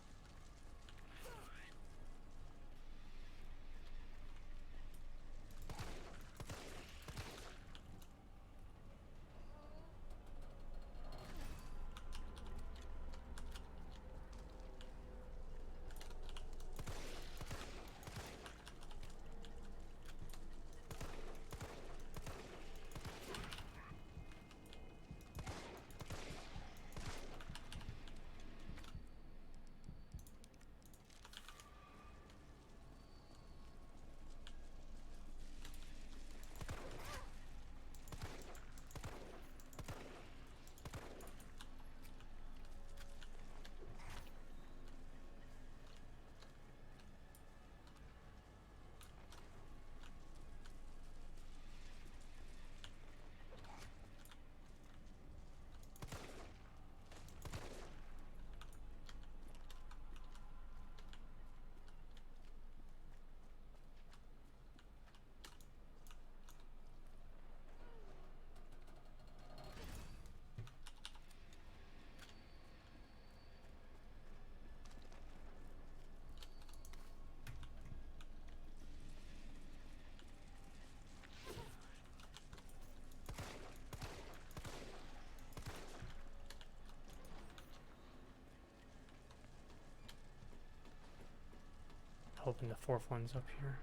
hoping the fourth one's up here.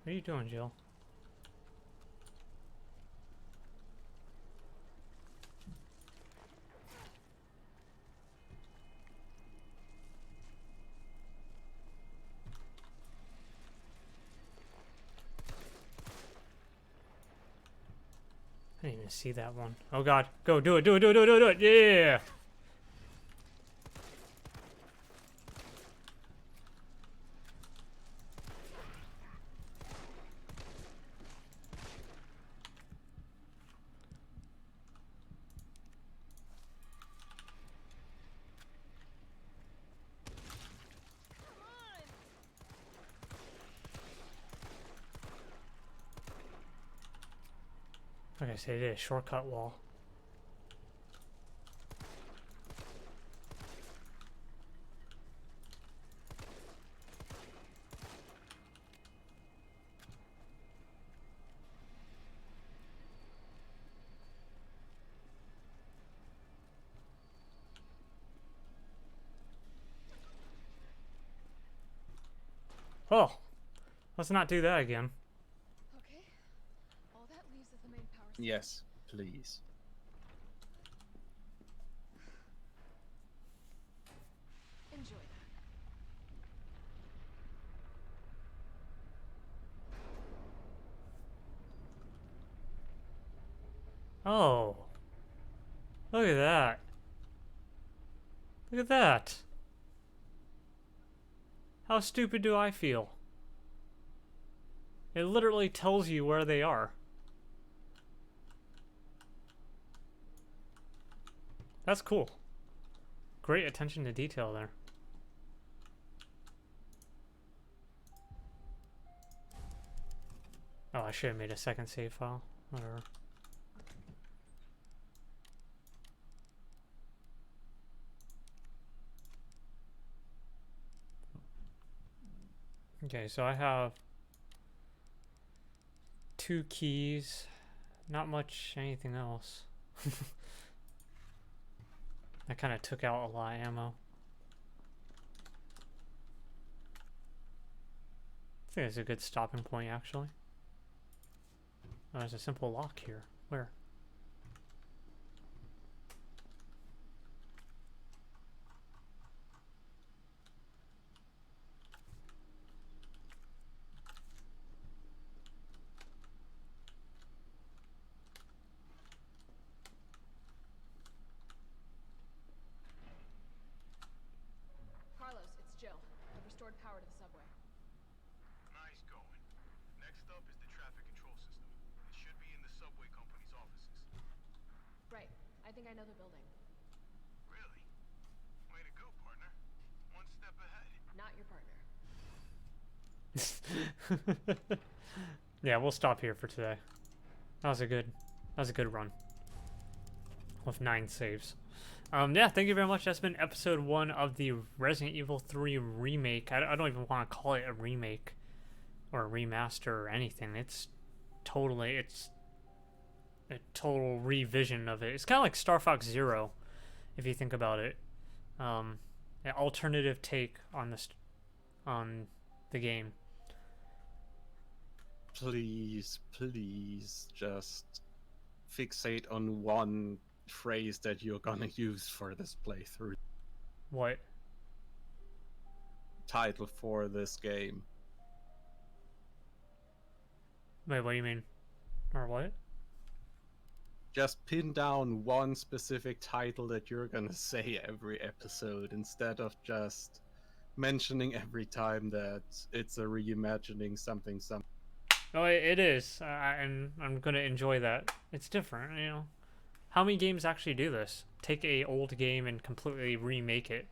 What are you doing, Jill? I didn't even see that one. Oh god. Go, do it, do it, do it, do it, do it, yeah! Okay, so they did a shortcut wall. Oh, let's not do that again. Okay. All that leaves is the main power. Yes, please. Enjoy that. Oh. Look at that. Look at that. How stupid do I feel? It literally tells you where they are. That's cool. Great attention to detail there. Oh, I should have made a second save file. Whatever. Okay, so I have 2 keys, not much anything else. I kind of took out a lot of ammo. I think it's a good stopping point, actually. Oh, there's a simple lock here. Where? Carlos, it's Jill. I've restored power to the subway. Nice going. Next up is the traffic control system. It should be in the subway company's offices. Right. I think I know the building. Really? Way to go, partner. One step ahead. Not your partner. Yeah, we'll stop here for today. That was a good run. With 9 saves. Yeah, thank you very much. That's been episode 1 of the Resident Evil 3 remake. I don't even want to call it a remake or a remaster or anything. It's a total revision of it. It's kind of like Star Fox Zero, if you think about it. An alternative take on the game. Please, please, just fixate on one phrase that you're gonna use for this playthrough. What? Title for this game. Wait, what do you mean? Or what? Just pin down one specific title that you're gonna say every episode instead of just mentioning every time that it's a reimagining something. Oh, it is, and I'm gonna enjoy that. It's different, you know. How many games actually do this? Take a old game and completely remake it,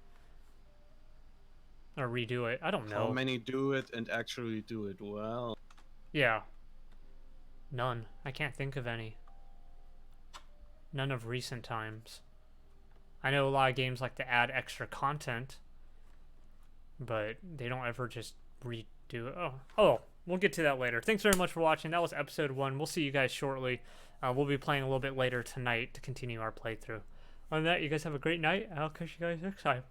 or redo it. I don't know. How many do it and actually do it well? Yeah. None. I can't think of any. None of recent times. I know a lot of games like to add extra content, but they don't ever just redo it. Oh, we'll get to that later. Thanks very much for watching. That was episode 1. We'll see you guys shortly. We'll be playing a little bit later tonight to continue our playthrough. Other than that, you guys have a great night. I'll catch you guys next time.